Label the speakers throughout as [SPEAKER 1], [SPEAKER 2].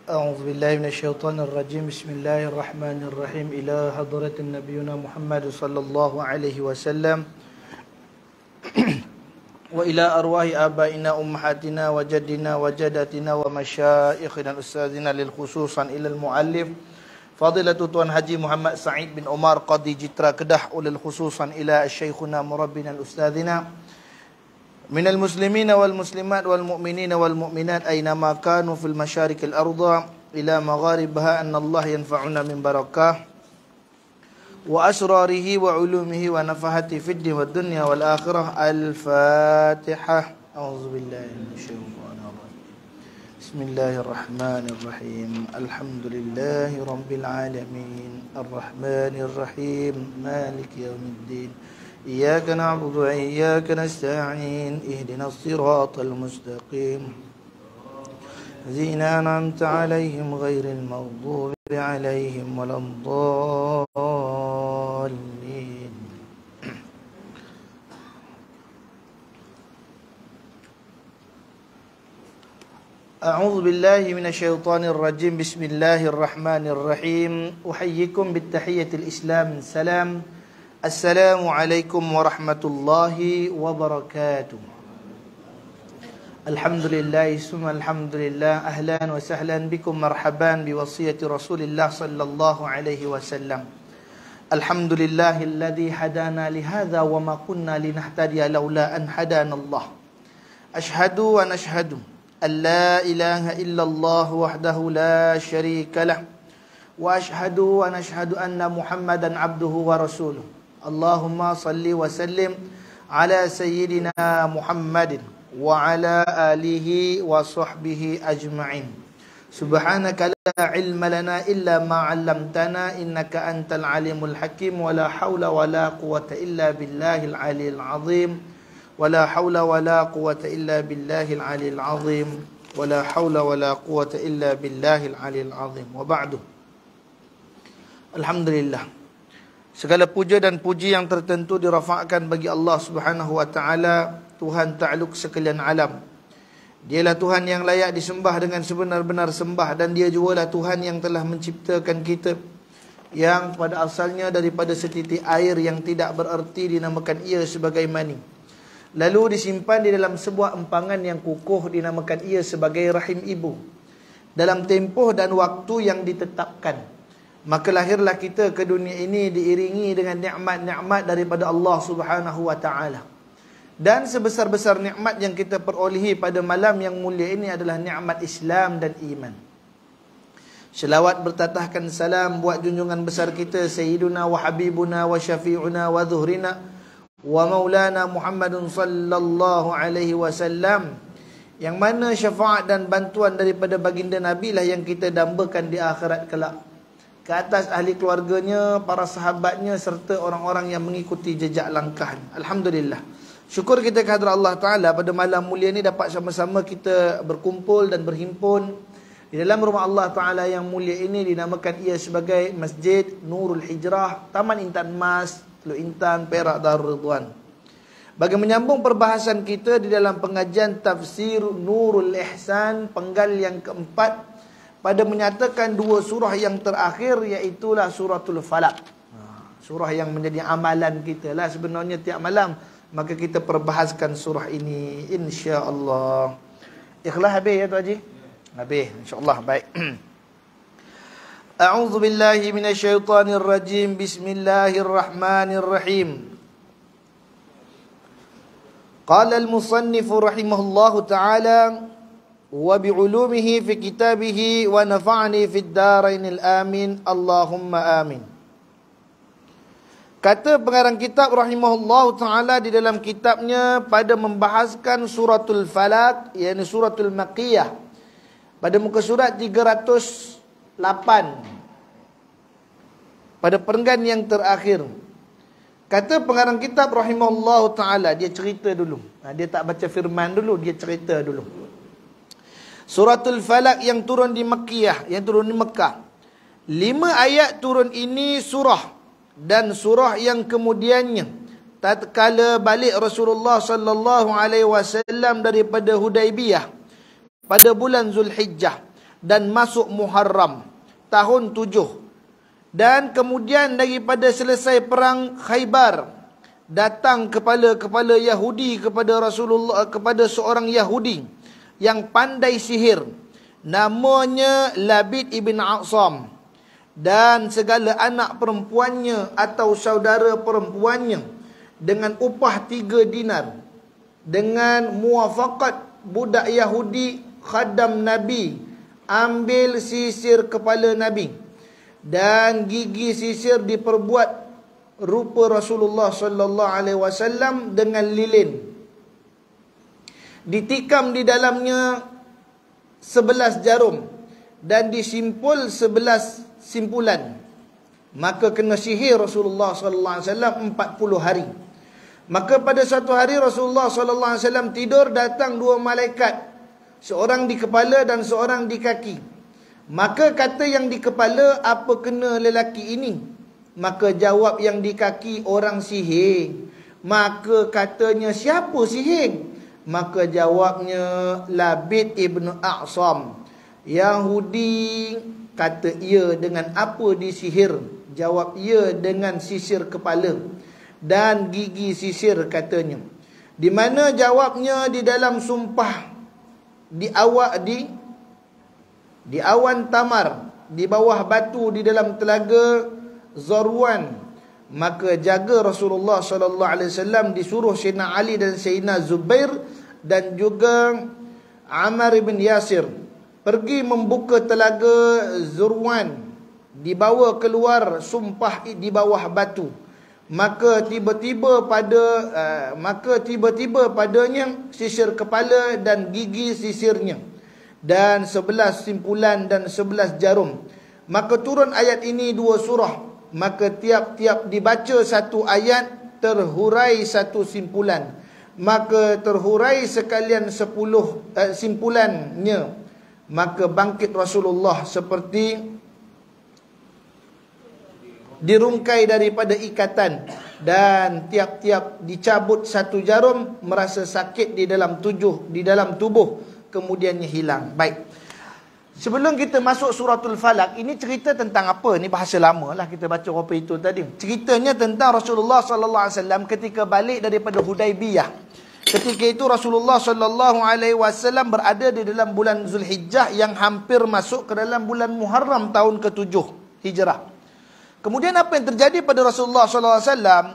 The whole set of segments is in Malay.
[SPEAKER 1] أعوذ بالله من الشيطان الرجيم بسم الله الرحمن الرحيم إلى حضرة نبينا محمد صلى الله عليه وسلم وإلى أرواح آبائنا أمهاتنا وجدنا وجداتنا ومشايخنا الأستاذنا للخصوصا إلى المؤلف فضيلة Tuan Haji Muhammad Said bin Omar Qadi Jitra Kedah وللخصوصا إلى الشيخنا مربنا الأستاذنا من المسلمين والمسلمات والمؤمنين والمؤمنات أينما كانوا في المشارق الأرض إلى مغاربها أن الله ينفعنا من بركاه وأسراره وعلومه ونفحته في الدين والدنيا والآخرة. الفاتحة. أعوذ بالله من الشيطان الرجيم بسم الله الرحمن الرحيم الحمد لله رب العالمين الرحمن الرحيم مالك يوم الدين إياك نعبد وإياك نستعين اهدنا الصراط المستقيم الذين أنعمت عليهم غير المغضوب عليهم ولا الضالين. أعوذ بالله من الشيطان الرجيم بسم الله الرحمن الرحيم أحييكم بالتحية الإسلام سلام Assalamualaikum warahmatullahi wabarakatuh. Alhamdulillah summa alhamdulillah ahlan wa sahlan bikum marhaban biwasiyati Rasulillah sallallahu alaihi wasallam. Alhamdulillahilladzi hadana lihadza wa ma kunna linahtadiya laula an hadana Allah. Ashhadu wa nashhadu an la ilaha illallah wahdahu la syarika lah wa ashhadu wa nashhadu anna Muhammadan abduhu wa rasuluh. Allahumma salli wa sallim ala sayyidina Muhammadin wa ala alihi wa sahbihi ajma'in. Subhanaka la ilma lana illa ma 'allamtana innaka antal alimul hakim wa la hawla wa la quwwata illa billahil aliyil azim wa la hawla wa la quwwata illa billahil aliyil azim wa la hawla wa la quwwata illa billahil aliyil azim. Wa ba'du. Alhamdulillah, segala puja dan puji yang tertentu dirafakkan bagi Allah Subhanahu wa taala, Tuhan Ta'aluk sekalian alam. Dialah Tuhan yang layak disembah dengan sebenar-benar sembah, dan Dia jugalah Tuhan yang telah menciptakan kita, yang pada asalnya daripada setitik air yang tidak bererti dinamakan ia sebagai mani, lalu disimpan di dalam sebuah empangan yang kukuh dinamakan ia sebagai rahim ibu, dalam tempoh dan waktu yang ditetapkan. Maka lahirlah kita ke dunia ini diiringi dengan nikmat-nikmat daripada Allah Subhanahu wa taala. Dan sebesar-besar nikmat yang kita perolehi pada malam yang mulia ini adalah nikmat Islam dan iman. Selawat bertatahkan salam buat junjungan besar kita Sayyiduna wa Habibuna wa Syafi'una wa Zuhrina wa Maulana Muhammadun sallallahu alaihi wasallam, yang mana syafaat dan bantuan daripada baginda Nabi lah yang kita dambakan di akhirat kelak, ke atas ahli keluarganya, para sahabatnya, serta orang-orang yang mengikuti jejak langkahnya. Alhamdulillah, syukur kita kehadrat Allah Ta'ala pada malam mulia ini dapat sama-sama kita berkumpul dan berhimpun di dalam rumah Allah Ta'ala yang mulia ini. Dinamakan ia sebagai Masjid Nurul Hijrah, Taman Intan Mas, Teluk Intan, Perak, Darul Ridwan. Bagi menyambung perbahasan kita di dalam pengajian Tafsir Nurul Ihsan, penggal yang keempat, pada menyatakan dua surah yang terakhir, iaitulah suratul Falaq. Surah yang menjadi amalan kita lah sebenarnya tiap malam. Maka kita perbahaskan surah ini insya-Allah. Ikhlas habis ya Tuan Haji? Habis insya-Allah. Baik. A'udzu billahi minasyaitonir rajim. Bismillahirrahmanirrahim. Qala al-musannif rahimahullahu ta'ala wa bi'ulumihi fi kitabihi wa nafa'ani fid darainil amin Allahumma amin. Kata pengarang kitab rahimahullahu ta'ala di dalam kitabnya pada membahaskan suratul Falaq, yakni suratul Makkiyah, pada muka surat 308, pada perenggan yang terakhir. Kata pengarang kitab rahimahullahu ta'ala, dia cerita dulu. Dia tak baca firman dulu, dia cerita dulu. Suratul Falaq yang turun di Makkiyah, yang turun di Mekah. 5 ayat turun ini surah, dan surah yang kemudiannya tatkala balik Rasulullah sallallahu alaihi wasallam daripada Hudaibiyah pada bulan Zulhijjah, dan masuk Muharram tahun 7. Dan kemudian daripada selesai perang Khaybar, datang kepala-kepala Yahudi kepada Rasulullah, kepada seorang Yahudi yang pandai sihir, namanya Labid ibn A'sam, dan segala anak perempuannya atau saudara perempuannya dengan upah 3 dinar, dengan muafakat budak Yahudi khadam Nabi, ambil sisir kepala Nabi, dan gigi sisir diperbuat rupa Rasulullah sallallahu alaihi wasallam dengan lilin, ditikam di dalamnya 11 jarum dan disimpul 11 simpulan. Maka kena sihir Rasulullah sallallahu alaihi wasallam 40 hari. Maka pada suatu hari Rasulullah sallallahu alaihi wasallam tidur, datang 2 malaikat, seorang di kepala dan seorang di kaki. Maka kata yang di kepala, apa kena lelaki ini? Maka jawab yang di kaki, orang sihir. Maka katanya, siapa sihir? Maka jawabnya, Labid ibn A'sam. Yahudi kata, ia dengan apa disihir? Jawab, ia dengan sisir kepala dan gigi sisir, katanya. Di mana jawabnya? Di dalam sumpah di awan tamar, di bawah batu, di dalam telaga Zarwan. Maka jaga Rasulullah sallallahu alaihi wasallam disuruh Sayyidina Ali dan Sayyidina Zubair dan juga Ammar bin Yasir pergi membuka telaga Zarwan, dibawa keluar sumpah di bawah batu. Maka tiba-tiba padanya sisir kepala dan gigi sisirnya, dan 11 simpulan dan 11 jarum. Maka turun ayat ini 2 surah. Maka tiap-tiap dibaca satu ayat, terhurai satu simpulan. Maka terhurai sekalian 10 simpulannya. Maka bangkit Rasulullah seperti dirungkai daripada ikatan, dan tiap-tiap dicabut satu jarum, merasa sakit di dalam tubuh, kemudiannya hilang. Baik. Sebelum kita masuk suratul Falaq, ini cerita tentang apa? Ini bahasa lama lah, kita baca apa itu tadi. Ceritanya tentang Rasulullah sallallahu alaihi wasallam ketika balik daripada Hudaibiyah. Ketika itu Rasulullah sallallahu alaihi wasallam berada di dalam bulan Zulhijjah yang hampir masuk ke dalam bulan Muharram tahun ke-7 Hijrah. Kemudian apa yang terjadi pada Rasulullah sallallahu alaihi wasallam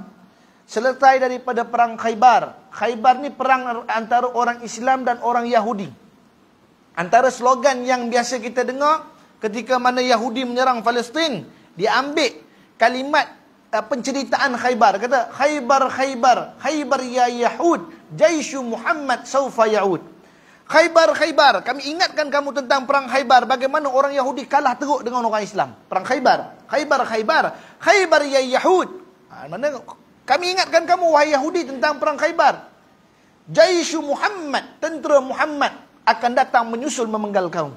[SPEAKER 1] selesai daripada perang Khaybar. Khaybar ni perang antara orang Islam dan orang Yahudi. Antara slogan yang biasa kita dengar ketika mana Yahudi menyerang Palestin, diambil kalimat penceritaan Khaybar. Kata, Khaybar, Khaybar, Khaybar ya Yahud, Jaishu Muhammad saufa yaud. Khaybar, Khaybar, kami ingatkan kamu tentang perang Khaybar, bagaimana orang Yahudi kalah teruk dengan orang Islam. Perang Khaybar, Khaybar, Khaybar, Khaybar ya Yahud. Mana kami ingatkan kamu wahai Yahudi tentang perang Khaybar. Jaishu Muhammad, tentera Muhammad akan datang menyusul memenggal kamu.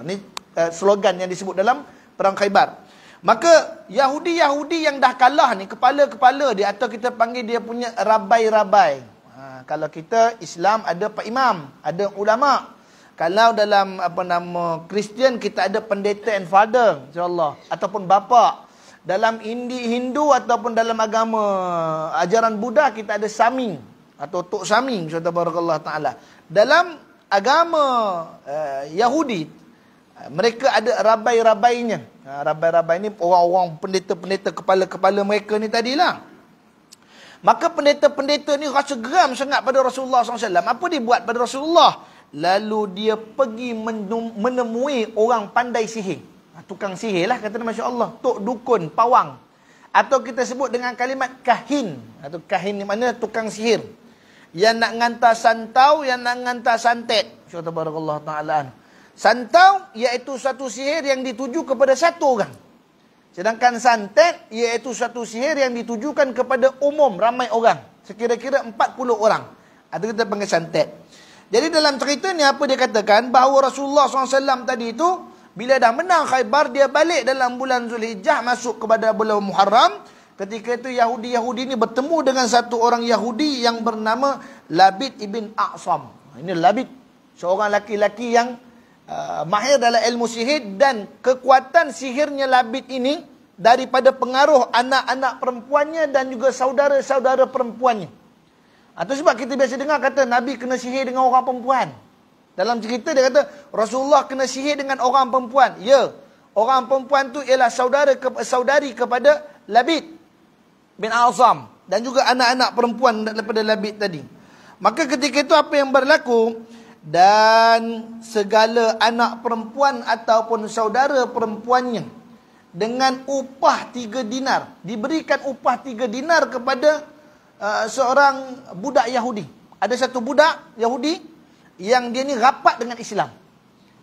[SPEAKER 1] Ini slogan yang disebut dalam perang Khaybar. Maka Yahudi-Yahudi yang dah kalah ni, kepala-kepala dia, atau kita panggil dia punya rabai-rabai. Kalau kita Islam ada Pak Imam, ada ulama. Kalau dalam Kristian kita ada pendeta and father, insya-Allah, ataupun bapa. Dalam Hindu ataupun dalam agama ajaran Buddha kita ada Sami atau Tok Sami, insya-Allah taala. Dalam agama Yahudi mereka ada rabai-rabainya. Rabai-rabai ni orang-orang pendeta-pendeta, kepala-kepala mereka ni tadilah. Maka pendeta-pendeta ni rasa geram sangat pada Rasulullah SAW. Apa dia buat pada Rasulullah? Lalu dia pergi menemui orang pandai sihir. Tukang sihir lah, kata Masya Allah. Tok dukun, pawang. Atau kita sebut dengan kalimat kahin. Atau kahin ni mana? Tukang sihir. Yang nak ngantar santau, yang nak ngantar santet. Subhanallah ta'ala. Santau iaitu satu sihir yang dituju kepada satu orang. Sedangkan santet iaitu satu sihir yang ditujukan kepada umum, ramai orang. Sekira-kira 40 orang. Atau kita panggil santet. Jadi dalam cerita ni apa dia katakan? Bahawa Rasulullah SAW tadi itu, bila dah menang Khaybar, dia balik dalam bulan Zulhijjah, masuk kepada bulan Muharram. Ketika itu Yahudi-Yahudi ni bertemu dengan satu orang Yahudi yang bernama Labid ibn A'sam. Ini Labid, seorang laki-laki yang mahir dalam ilmu sihir, dan kekuatan sihirnya Labid ini daripada pengaruh anak-anak perempuannya dan juga saudara-saudara perempuannya. Itu sebab kita biasa dengar kata Nabi kena sihir dengan orang perempuan. Dalam cerita dia kata Rasulullah kena sihir dengan orang perempuan. Ya, orang perempuan tu ialah saudari kepada Labid bin A'sam dan juga anak-anak perempuan daripada Labid tadi. Maka ketika itu apa yang berlaku? Dan segala anak perempuan ataupun saudara perempuannya dengan upah 3 dinar, diberikan upah 3 dinar kepada seorang budak Yahudi. Ada satu budak Yahudi yang dia ni rapat dengan Islam.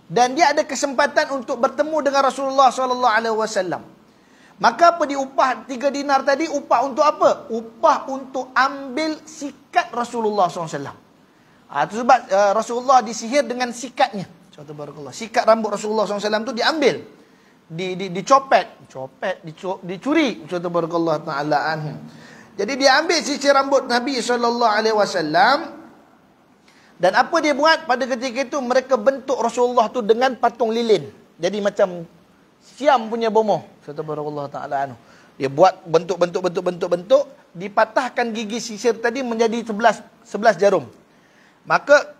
[SPEAKER 1] Dan dia ada kesempatan untuk bertemu dengan Rasulullah SAW. Maka apa diupah 3 dinar tadi? Upah untuk apa? Upah untuk ambil sikat Rasulullah SAW. Itu sebab Rasulullah disihir dengan sikatnya. Sikat rambut Rasulullah SAW tu diambil, dicopet, dicuri. Tabarakallah ta'ala anhu. Jadi dia ambil sisir rambut Nabi SAW. Dan apa dia buat pada ketika itu? Mereka bentuk Rasulullah tu dengan patung lilin. Jadi macam Siam punya bomoh. Tabarakallah ta'ala anhu. Dia buat bentuk, dipatahkan gigi sisir tadi menjadi 11 jarum. Maka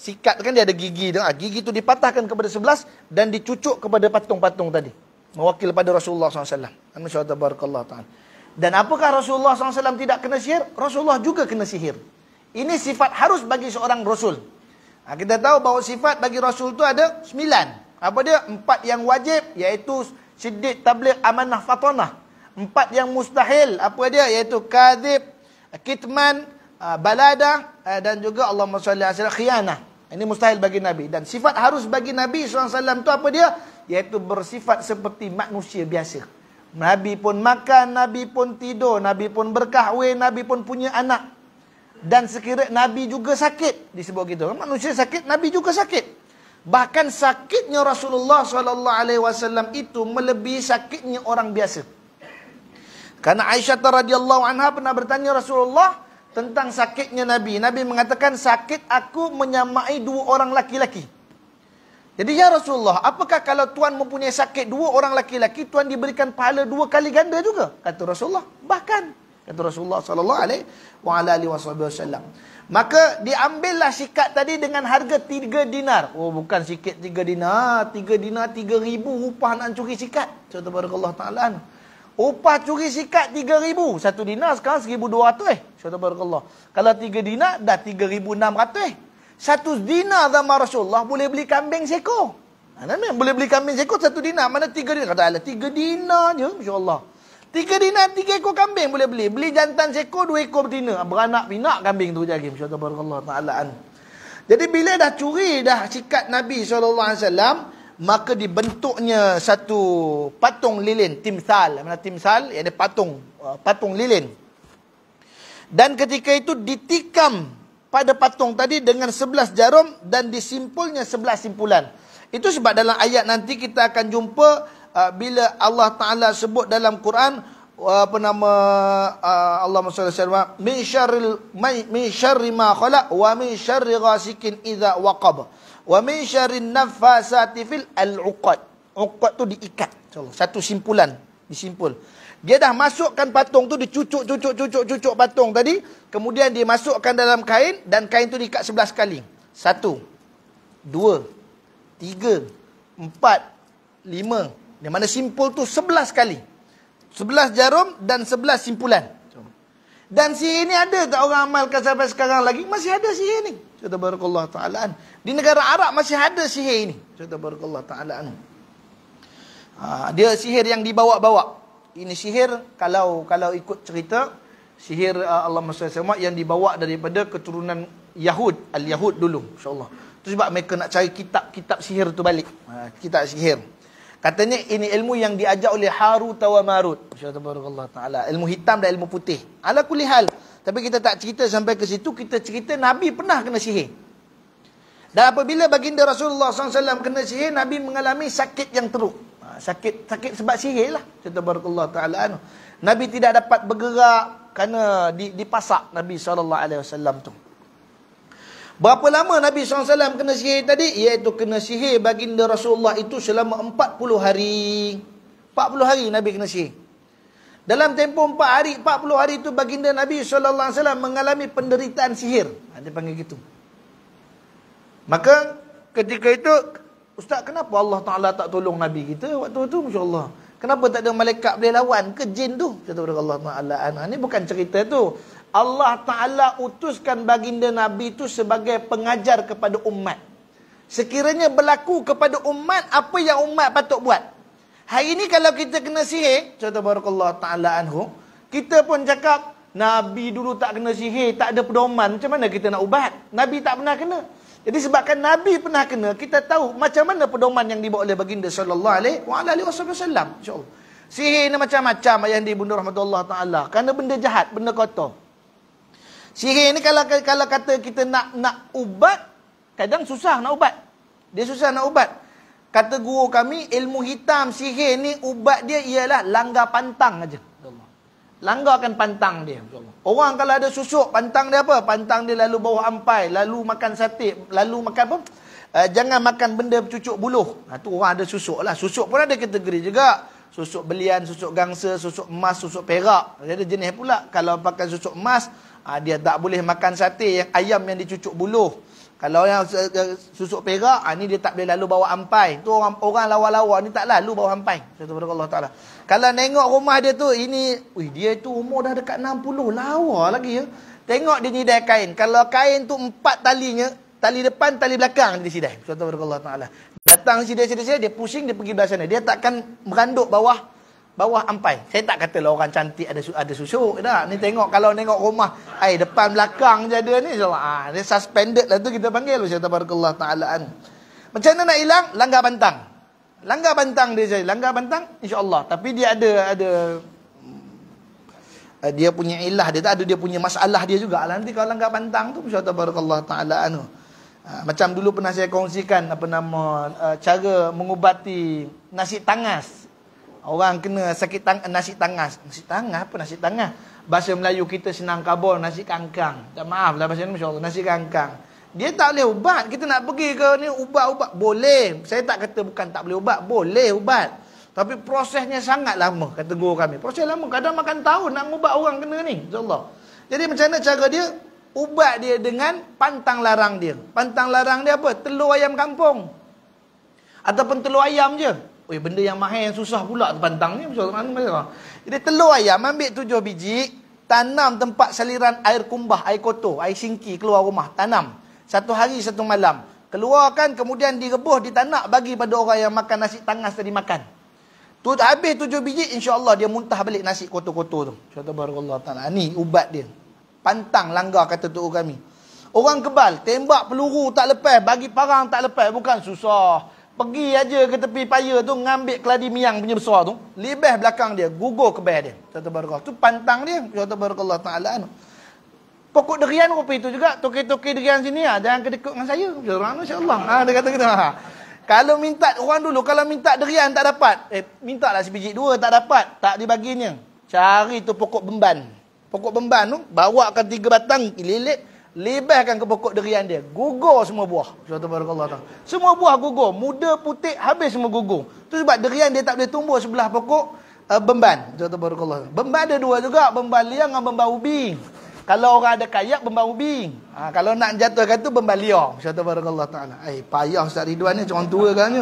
[SPEAKER 1] sikat kan dia ada gigi tu. Gigi tu dipatahkan kepada 11 dan dicucuk kepada patung-patung tadi. Mewakil pada Rasulullah SAW. Tabarakallah ta'ala. Dan apakah Rasulullah SAW tidak kena sihir? Rasulullah juga kena sihir. Ini sifat harus bagi seorang Rasul. Kita tahu bahawa sifat bagi Rasul itu ada 9. Apa dia? 4 yang wajib, iaitu siddiq, tabligh, amanah, fatanah. 4 yang mustahil, apa dia? Iaitu kadhib, kitman, balada, dan juga Allahumma salli alaihi wasallam, khiyanah. Ini mustahil bagi Nabi. Dan sifat harus bagi Nabi SAW itu apa dia? Iaitu bersifat seperti manusia biasa. Nabi pun makan, Nabi pun tidur, Nabi pun berkahwin, Nabi pun punya anak. Dan sekiranya Nabi juga sakit, disebut gitu. Manusia sakit, Nabi juga sakit. Bahkan sakitnya Rasulullah SAW itu melebihi sakitnya orang biasa. Karena Aisyah radhiyallahu anha pernah bertanya Rasulullah tentang sakitnya Nabi. Nabi mengatakan, sakit aku menyamai 2 orang laki-laki. Jadi ya Rasulullah, apakah kalau Tuan mempunyai sakit 2 orang laki-laki, Tuan diberikan pahala 2 kali ganda juga? Kata Rasulullah, bahkan. Kata Rasulullah SAW. Maka diambillah sikat tadi dengan harga 3 dinar. Oh, bukan sikit 3 dinar. 3 dinar 3,000 upah nak curi sikat. Subhanallah ta'ala. Upah curi sikat 3,000. 1 dinar sekarang 1,200 Subhanallah. Kalau 3 dinar dah 3,600 1 dinar zaman Rasulullah boleh beli kambing seekor. Boleh beli kambing seekor 1 dinar. Mana 3 dinar? Kata Allah 3 dinar je. Masya-Allah. 3 dinar 3 ekor kambing boleh beli. Beli jantan seekor 2 ekor betina. Beranak pinak kambing tu jadi. Masya-Allah ta'ala. Jadi bila dah curi dah sikat Nabi SAW, maka dibentuknya satu patung lilin, timsal. Mana timsal? Ia ada patung lilin. Dan ketika itu ditikam pada patung tadi dengan 11 jarum dan disimpulnya 11 simpulan. Itu sebab dalam ayat nanti kita akan jumpa bila Allah Ta'ala sebut dalam Quran, apa nama, Allahumma salli alaihi min syarri ma khalaq wa min syarri ghasikin idza waqab wa min syarri naffasati fil al-uqad. Uqad tu diikat. Satu simpulan, disimpul. Dia dah masukkan patung tu, dicucuk patung tadi, kemudian dia masukkan dalam kain dan kain tu diikat 11 kali. 1 2 3 4 5. Di mana simpul tu 11 kali. 11 jarum dan 11 simpulan. Dan sihir ni ada tak orang amalkan sampai sekarang lagi? Masih ada sihir ni. Tabarakallah ta'ala. Di negara Arab masih ada sihir ni. Tabarakallah ta'ala. Dia sihir yang dibawa-bawa. Ini sihir kalau ikut cerita, sihir Allah SWT yang dibawa daripada keturunan Yahud, Al-Yahud dulu, insyaAllah. Itu sebab mereka nak cari kitab sihir tu balik. Kitab sihir. Katanya ini ilmu yang diajar oleh Harut wa Marut. Subhanallah ta'ala. Ilmu hitam dan ilmu putih. Ala kulli hal. Tapi kita tak cerita sampai ke situ. Kita cerita Nabi pernah kena sihir. Dan apabila baginda Rasulullah SAW kena sihir, Nabi mengalami sakit yang teruk. Sakit sebab sihir lah. Subhanallah ta'ala. Nabi tidak dapat bergerak kerana dipasak Nabi SAW tu. Berapa lama Nabi SAW kena sihir tadi? Iaitu kena sihir baginda Rasulullah itu selama 40 hari. 40 hari Nabi kena sihir. Dalam tempoh 4 hari, 40 hari itu baginda Nabi SAW mengalami penderitaan sihir. Dia panggil gitu. Maka ketika itu, Ustaz, kenapa Allah Ta'ala tak tolong Nabi kita waktu itu? Masya Allah. Kenapa tak ada malaikat boleh lawan ke jin tu? Kata Allah Ta'ala. Ini bukan cerita tu. Allah Ta'ala utuskan baginda Nabi itu sebagai pengajar kepada umat. Sekiranya berlaku kepada umat, apa yang umat patut buat? Hari ini kalau kita kena sihir, kata Barakallahu Ta'ala anhu, kita pun cakap, Nabi dulu tak kena sihir, tak ada pedoman, macam mana kita nak ubat? Nabi tak pernah kena. Jadi sebabkan Nabi pernah kena, kita tahu macam mana pedoman yang dibawa oleh baginda sallallahu alaihi wasallam. InsyaAllah. Sihir ni macam-macam ayah di bunda rahmatullah ta'ala. Kerana benda jahat, benda kotor. Sihir ni kalau kata kita nak ubat, kadang susah nak ubat. Dia susah nak ubat. Kata guru kami, ilmu hitam sihir ni ubat dia ialah langgar pantang aja. Langgarkan pantang dia. Orang kalau ada susuk, pantang dia apa? Pantang dia lalu bawah ampai, lalu makan sate, lalu makan apa? Jangan makan benda cucuk buluh. Tu orang ada susuk lah. Susuk pun ada kategori juga. Susuk belian, susuk gangsa, susuk emas, susuk perak. Ada jenis pula. Kalau pakai susuk emas, dia tak boleh makan sate yang ayam yang dicucuk buluh. Kalau yang susuk perak, ni dia tak boleh lalu bawah ampai. Tu orang lawa-lawa ni tak lalu bawah ampai. Subhanallah Ta'ala. Kalau tengok rumah dia tu, dia tu umur dah dekat 60, lawa lagi ya. Tengok dia nyidai kain. Kalau kain tu 4 talinya, tali depan, tali belakang dia sidai. Subhanallah Ta'ala. Datang sidai, dia pusing, dia pergi belah sana. Dia takkan meranduk bawah ampai. Saya tak kata lah orang cantik ada susuk dah. Ni tengok kalau tengok rumah depan belakang je ada ni insyaallah. Dia suspended lah tu kita panggil Subhanallah Ta'ala. Macam mana nak hilang? Langgar bantang. Langgar bantang dia jadi. Langgar bantang insya-Allah. Tapi dia ada dia punya ilah dia, tak ada dia punya masalah dia juga. Nanti kalau langgar bantang tu Subhanallah Ta'ala macam dulu pernah saya kongsikan cara mengubati nasi tangas. Orang kena sakit nasi tangas. Nasi tangas apa nasi tangas? Bahasa Melayu kita senang kabur, nasi kangkang. Tak maaf lah bahasa ni, masya-Allah, nasi kangkang. Dia tak boleh ubat. Kita nak pergi ke ni ubat-ubat boleh. Saya tak kata bukan tak boleh ubat, boleh ubat. Tapi prosesnya sangat lama, kata guru kami. Proses lama, kadang makan tahun nak ubat orang kena ni, insya-Allah. Jadi macam mana cara dia? Ubat dia dengan pantang larang dia. Pantang larang dia apa? Telur ayam kampung. Ataupun telur ayam je. Benda yang mahal yang susah pula pantang ni. Jadi telur ayam ambil 7 biji, tanam tempat saliran air kumbah, air kotor, air singki keluar rumah, tanam. 1 hari 1 malam. Keluarkan, kemudian direbus, ditanak, bagi pada orang yang makan nasi tangas tadi makan. Tu habis 7 biji, insya-Allah dia muntah balik nasi kotor-kotor tu. Subhanallah Ta'ala. Ni ubat dia. Pantang langgar kata tok kami. Orang kebal, tembak peluru tak lepas, bagi parang tak lepas, bukan susah. Pergi aja ke tepi paya tu, ngambil keladi miang punya besar tu, libah belakang dia, gugur kebal dia. Subhanallah. Tu pantang dia. Subhanallah Ta'ala. Pokok durian rupa itu juga. Toki-toki durian sini jangan kedekut dengan saya. Insya-Allah. Dia kata gitu. Kalau minta orang dulu, kalau minta durian tak dapat, mintalah sebiji 2 tak dapat, tak dibaginya. Cari tu pokok bemban. Pokok bemban tu bawakan 3 batang, lilit, libahkan ke pokok durian dia. Gugur semua buah. Subhanallah. Semua buah gugur, muda putih habis semua gugur. Tu sebab durian dia tak boleh tumbuh sebelah pokok bemban. Subhanallah. Bemban ada 2 juga, bemban liang dengan bemban ubi. Kalau orang ada kayak, bemban ubi. Kalau nak jatuhkan tu, bemban liang. Subhanallah Ta'ala. Payah Ustaz Ridwan ni, orang tua kan ni.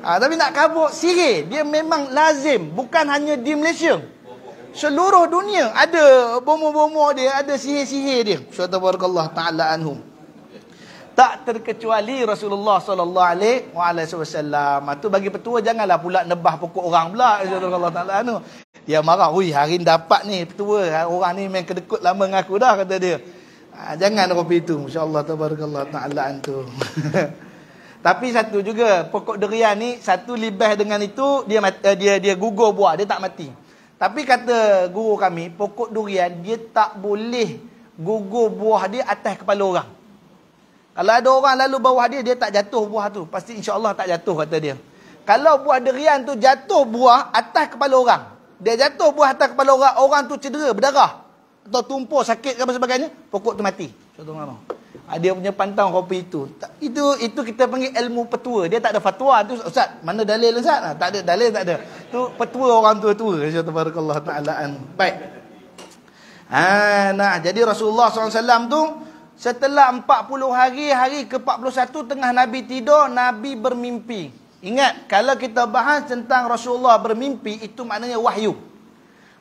[SPEAKER 1] Tapi nak kabur sihir, dia memang lazim. Bukan hanya di Malaysia. Seluruh dunia ada bomo-bomo dia, ada sihir-sihir dia. Subhanallah Ta'ala anhum. Tak terkecuali Rasulullah sallallahu alaihi wasallam. Tu bagi petua, janganlah pula nebah pokok orang pula. Subhanallah Ta'ala anhum. Dia marah, hari ni dapat ni petua, orang ni main kedekut lama dengan aku dah, kata dia. Jangan kopi itu, insya-Allah tabarakallah ta'ala antum. Tapi satu juga, pokok durian ni, satu libah dengan itu, dia gugur buah, dia tak mati. Tapi kata guru kami, pokok durian, dia tak boleh gugur buah dia atas kepala orang. Kalau ada orang lalu bawah dia, dia tak jatuh buah tu. Pasti insya-Allah tak jatuh, kata dia. Kalau buah durian tu jatuh buah atas kepala orang, dia jatuh buah atas kepala orang, orang tu cedera, berdarah, atau tumpul, sakit, apa sebagainya, pokok tu mati. Dia punya pantang kopi itu. Itu kita panggil ilmu petua. Dia tak ada fatwa tu. Ustaz, mana dalil Ustaz? Tak ada dalil, tak ada. Tu petua orang tua-tua. Tabarakallah ta'ala. Baik. Jadi Rasulullah SAW tu setelah 40 hari ke-41 tengah Nabi tidur, Nabi bermimpi. Ingat, kalau kita bahas tentang Rasulullah bermimpi, itu maknanya wahyu.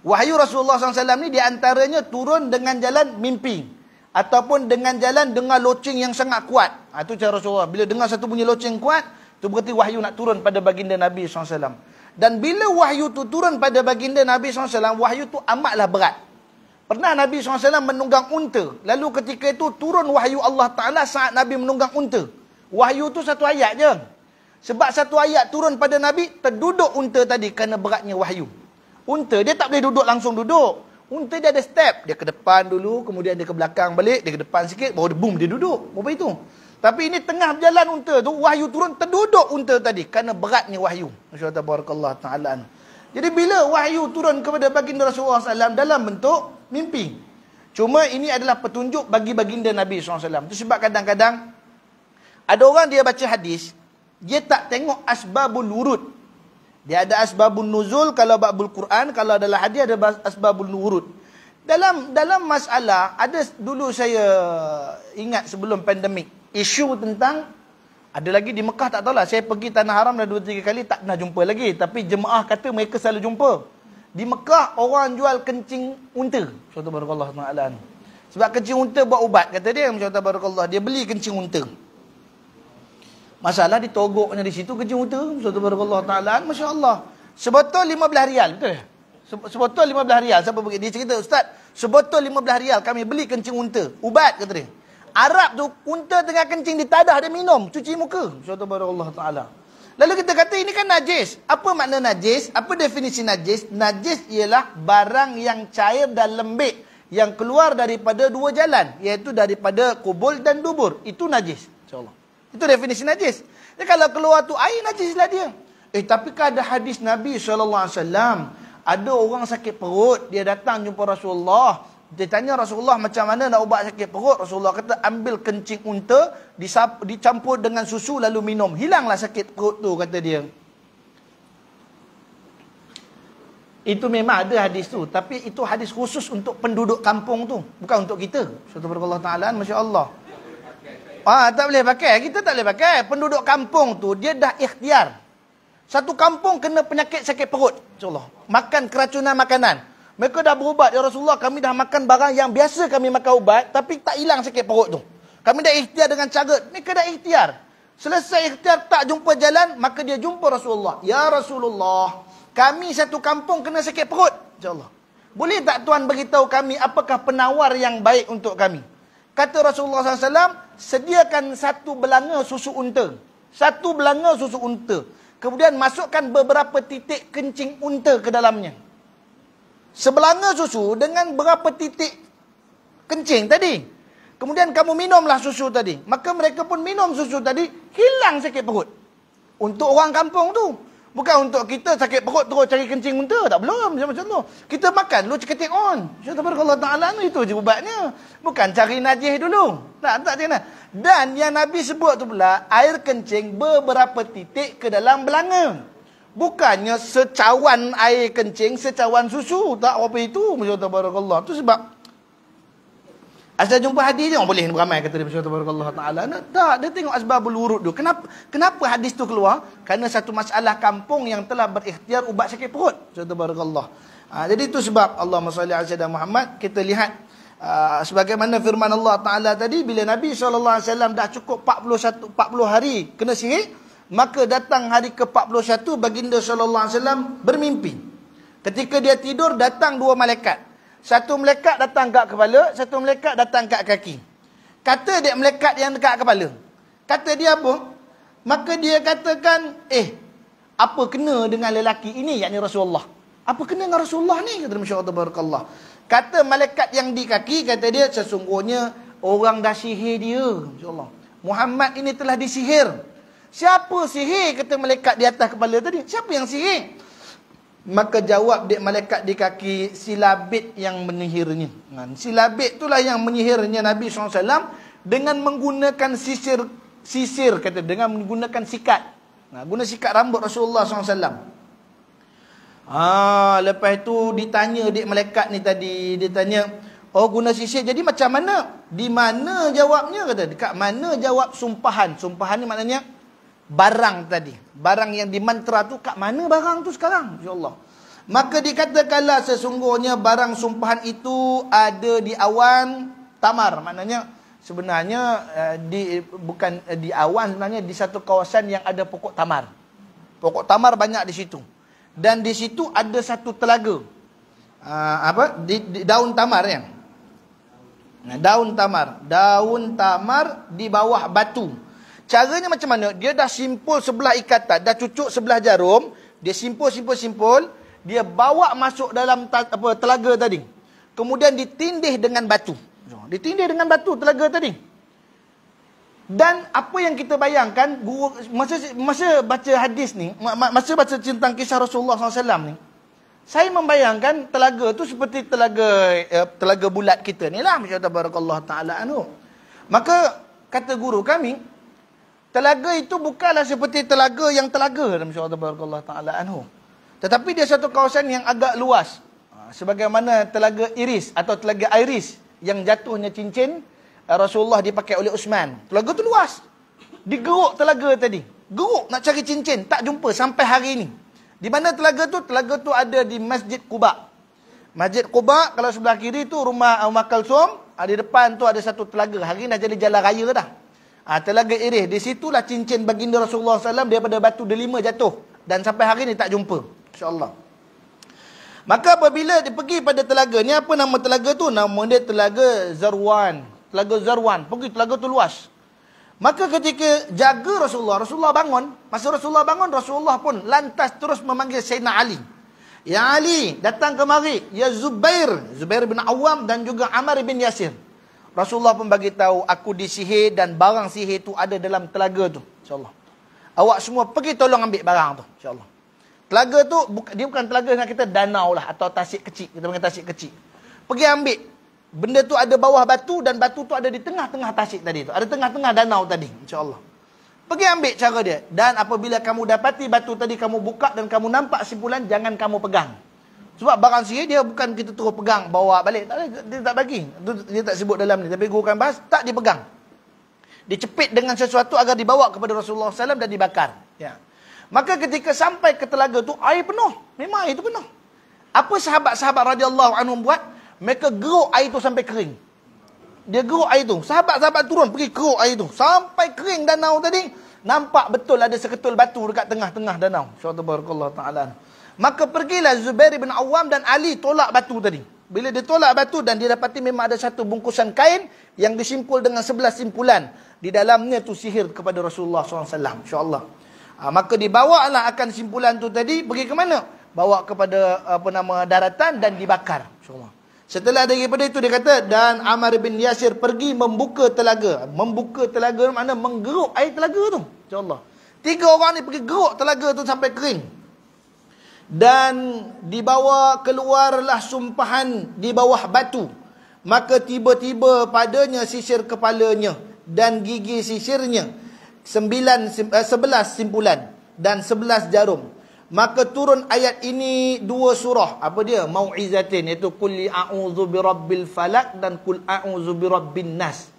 [SPEAKER 1] Wahyu Rasulullah SAW ni diantaranya turun dengan jalan mimpi. Ataupun dengan jalan dengar loceng yang sangat kuat. Itu cara Rasulullah. Bila dengar satu bunyi loceng kuat, itu berarti wahyu nak turun pada baginda Nabi SAW. Dan bila wahyu tu turun pada baginda Nabi SAW, wahyu tu amatlah berat. Pernah Nabi SAW menunggang unta. Lalu ketika itu turun wahyu Allah Ta'ala saat Nabi menunggang unta. Wahyu tu satu ayat je. Sebab satu ayat turun pada Nabi, terduduk unta tadi kerana beratnya wahyu. Unta, dia tak boleh duduk langsung duduk. Unta dia ada step. Dia ke depan dulu, kemudian dia ke belakang balik, dia ke depan sikit, baru dia boom, dia duduk. Apa itu? Tapi ini tengah berjalan unta tu, wahyu turun, terduduk unta tadi kerana beratnya wahyu. Masyaallah ta'ala. Jadi bila wahyu turun kepada baginda Rasulullah SAW dalam bentuk mimpi. Cuma ini adalah petunjuk bagi baginda Nabi SAW. Itu sebab kadang-kadang ada orang dia baca hadis, dia tak tengok asbabul wurud. Dia ada asbabun nuzul kalau babul Quran, kalau adalah hadis ada asbabul wurud. Dalam masalah, ada dulu saya ingat sebelum pandemik, isu tentang, ada lagi di Mekah tak tahulah, saya pergi Tanah Haram dah 2-3 kali tak pernah jumpa lagi, tapi jemaah kata mereka selalu jumpa. Di Mekah orang jual kencing unta. Subhanallah ta'ala. Sebab kencing unta buat ubat, kata dia, subhanallah, dia beli kencing unta. Masalah ditogoknya di situ kencing unta. Subhanallah ta'ala, masya-Allah. Sebotol 15 rial, betul? Sebotol 15 rial. Siapa pergi? Dia cerita, Ustaz, sebotol 15 rial kami beli kencing unta. Ubat, kata dia. Arab tu, unta tengah kencing ditadah, dia minum, cuci muka. Subhanallah ta'ala. Lalu kita kata ini kan najis. Apa makna najis? Apa definisi najis? Najis ialah barang yang cair dan lembik, yang keluar daripada dua jalan, iaitu daripada kubul dan dubur. Itu najis, insyaAllah. Itu definisi najis. Jadi kalau keluar tu air, najislah dia. Tapi kan ada hadis Nabi SAW. Ada orang sakit perut, dia datang jumpa Rasulullah. Dia tanya Rasulullah macam mana nak ubat sakit perut. Rasulullah kata ambil kencing unta, dicampur dengan susu lalu minum. Hilanglah sakit perut tu, kata dia. Itu memang ada hadis tu. Tapi itu hadis khusus untuk penduduk kampung tu. Bukan untuk kita. Subhanallah ta'ala, Masya Allah. Tak boleh pakai. Kita tak boleh pakai. Penduduk kampung tu, dia dah ikhtiar. Satu kampung kena penyakit sakit perut. InsyaAllah. Makan keracunan makanan. Mereka dah berubat. Ya Rasulullah, kami dah makan barang yang biasa kami makan ubat, tapi tak hilang sakit perut tu. Kami dah ikhtiar dengan cara. Mereka dah ikhtiar. Selesai ikhtiar, tak jumpa jalan, maka dia jumpa Rasulullah. Ya Rasulullah, kami satu kampung kena sakit perut. InsyaAllah. Boleh tak Tuan beritahu kami apakah penawar yang baik untuk kami? Kata Rasulullah SAW, sediakan satu belanga susu unta. Satu belanga susu unta. Kemudian masukkan beberapa titik kencing unta ke dalamnya. Sebelanga susu dengan berapa titik kencing tadi. Kemudian kamu minumlah susu tadi. Maka mereka pun minum susu tadi, hilang sakit perut. Untuk orang kampung tu. Bukan untuk kita sakit perut terus cari kencing unta. Tak belum. Macam tu. Kita makan dulu ceketing on. Allah Ta'ala itu je ubatnya. Bukan cari najis dulu. Tak kena. Dan yang Nabi sebut tu pula, air kencing beberapa titik ke dalam belanga. Bukannya secawan air kencing, secawan susu. Tak apa itu. Masya-Allah. Itu sebab asal jumpa hadis je, orang boleh beramai, kata dia Masya-Allah Ta'ala. Tak, dia tengok asbabul wurud tu. Kenapa hadis tu keluar? Kerana satu masalah kampung yang telah berikhtiar ubat sakit perut. Masya-Allah. Jadi itu sebab Allahumma salli ala sayyidina Muhammad. Kita lihat sebagaimana firman Allah Ta'ala tadi, bila Nabi SAW dah cukup 40 hari kena sihir, maka datang hari ke-41 baginda SAW bermimpi. Ketika dia tidur, datang dua malaikat. Satu malaikat datang kat kepala, satu malaikat datang kat kaki. Kata dia malaikat yang dekat kepala, kata dia apa? Maka dia katakan, apa kena dengan lelaki ini, yakni Rasulullah? Apa kena dengan Rasulullah ni? Kata Masya-Allah. Kata malaikat yang di kaki, kata dia, sesungguhnya orang dah sihir dia. Masya-Allah. Muhammad ini telah disihir. Siapa sihir? Kata malaikat di atas kepala tadi. Siapa yang sihir? Maka jawab dek malaikat di kaki, silabit yang menyihirnya. Silabit itulah yang menyihirnya Nabi SAW dengan menggunakan sisir kata, dengan menggunakan sikat. Guna sikat rambut Rasulullah SAW. Lepas tu ditanya dik malaikat ni tadi, dia tanya, oh guna sisir jadi macam mana? Di mana jawabnya kata? Dekat mana jawab sumpahan? Sumpahan ni maknanya barang tadi. Barang yang dimantra tu, kat mana barang tu sekarang? InsyaAllah. Maka dikatakanlah sesungguhnya barang sumpahan itu ada di awan tamar. Maknanya sebenarnya bukan di awan, sebenarnya di satu kawasan yang ada pokok tamar. Pokok tamar banyak di situ. Dan di situ ada satu telaga. Di daun tamar ya. Daun tamar di bawah batu. Caranya macam mana? Dia dah simpul sebelah ikatan, dah cucuk sebelah jarum, dia simpul, dia bawa masuk dalam telaga tadi. Kemudian ditindih dengan batu. Ditindih dengan batu telaga tadi. Dan apa yang kita bayangkan, guru masa baca hadis ni, masa baca tentang kisah Rasulullah SAW ni, saya membayangkan telaga tu seperti telaga bulat kita ni lah, masyaallah tabarakallah taala anhu. Maka kata guru kami, telaga itu bukanlah seperti telaga, masyaallah tabarakallah taala anhu. Tetapi dia satu kawasan yang agak luas. Sebagaimana telaga Iris atau telaga Iris yang jatuhnya cincin Rasulullah dipakai oleh Uthman. Telaga tu luas. Digeruk telaga tadi. Geruk nak cari cincin, tak jumpa sampai hari ini. Di mana telaga tu? Telaga tu ada di Masjid Quba. Masjid Quba, kalau sebelah kiri tu rumah Ummah Kalsum, di depan tu ada satu telaga. Hari ini dah jadi jalan raya dah. Telaga Iris. Di situlah cincin baginda Rasulullah SAW daripada batu delima jatuh. Dan sampai hari ini tak jumpa. InsyaAllah. Maka apabila dia pergi pada telaga ni, apa nama telaga tu? Nama dia Telaga Zarwan. Telaga Zarwan. Pergi telaga tu luas. Maka ketika jaga Rasulullah bangun. Masa Rasulullah bangun, Rasulullah pun lantas terus memanggil Sayyidina Ali. Ya Ali, datang kemari. Ya Zubair bin Awam dan juga Ammar bin Yasir. Rasulullah pun bagi tahu, aku disihir dan barang sihir tu ada dalam telaga tu. InsyaAllah. Awak semua pergi tolong ambil barang tu. InsyaAllah. Telaga tu, dia bukan telaga dengan kita, danau lah. Atau tasik kecil. Kita panggil tasik kecil. Pergi ambil. Benda tu ada bawah batu dan batu tu ada di tengah-tengah tasik tadi tu. Ada tengah-tengah danau tadi. InsyaAllah. Pergi ambil cara dia. Dan apabila kamu dapati batu tadi, kamu buka dan kamu nampak simpulan, jangan kamu pegang. Sebab barang sihir dia bukan kita terus pegang, bawa balik. Dia tak bagi. Dia tak sebut dalam ni. Tapi guru kan bahas, tak dipegang. Dicepit dengan sesuatu agar dibawa kepada Rasulullah SAW dan dibakar. Ya. Maka ketika sampai ke telaga tu, air penuh. Memang air tu penuh. Apa sahabat-sahabat radhiyallahu anhum buat? Mereka geruk air tu sampai kering. Dia geruk air tu. Sahabat-sahabat turun pergi geruk air tu. Sampai kering danau tadi. Nampak betul ada seketul batu dekat tengah-tengah danau. Subhanallah ta'ala. Maka pergilah Zubair bin Awam dan Ali tolak batu tadi. Bila dia tolak batu dan dia dapati memang ada satu bungkusan kain yang disimpul dengan 11 simpulan. Di dalamnya tu sihir kepada Rasulullah SAW. InsyaAllah. Maka dibawalah akan simpulan tu tadi. Pergi ke mana? Bawa kepada daratan dan dibakar. InsyaAllah. Setelah daripada itu dia kata, dan Ammar bin Yasir pergi membuka telaga. Membuka telaga makna menggeruk air telaga tu. InsyaAllah. 3 orang ni pergi geruk telaga tu sampai kering. Dan dibawa keluarlah sumpahan di bawah batu. Maka tiba-tiba padanya sisir kepalanya dan gigi sisirnya 11 simpulan dan 11 jarum. Maka turun ayat ini 2 surah. Apa dia? Mau'izatin. Iaitu Qul a'udzu birabbil falak dan Qul a'udzu birabbin nas.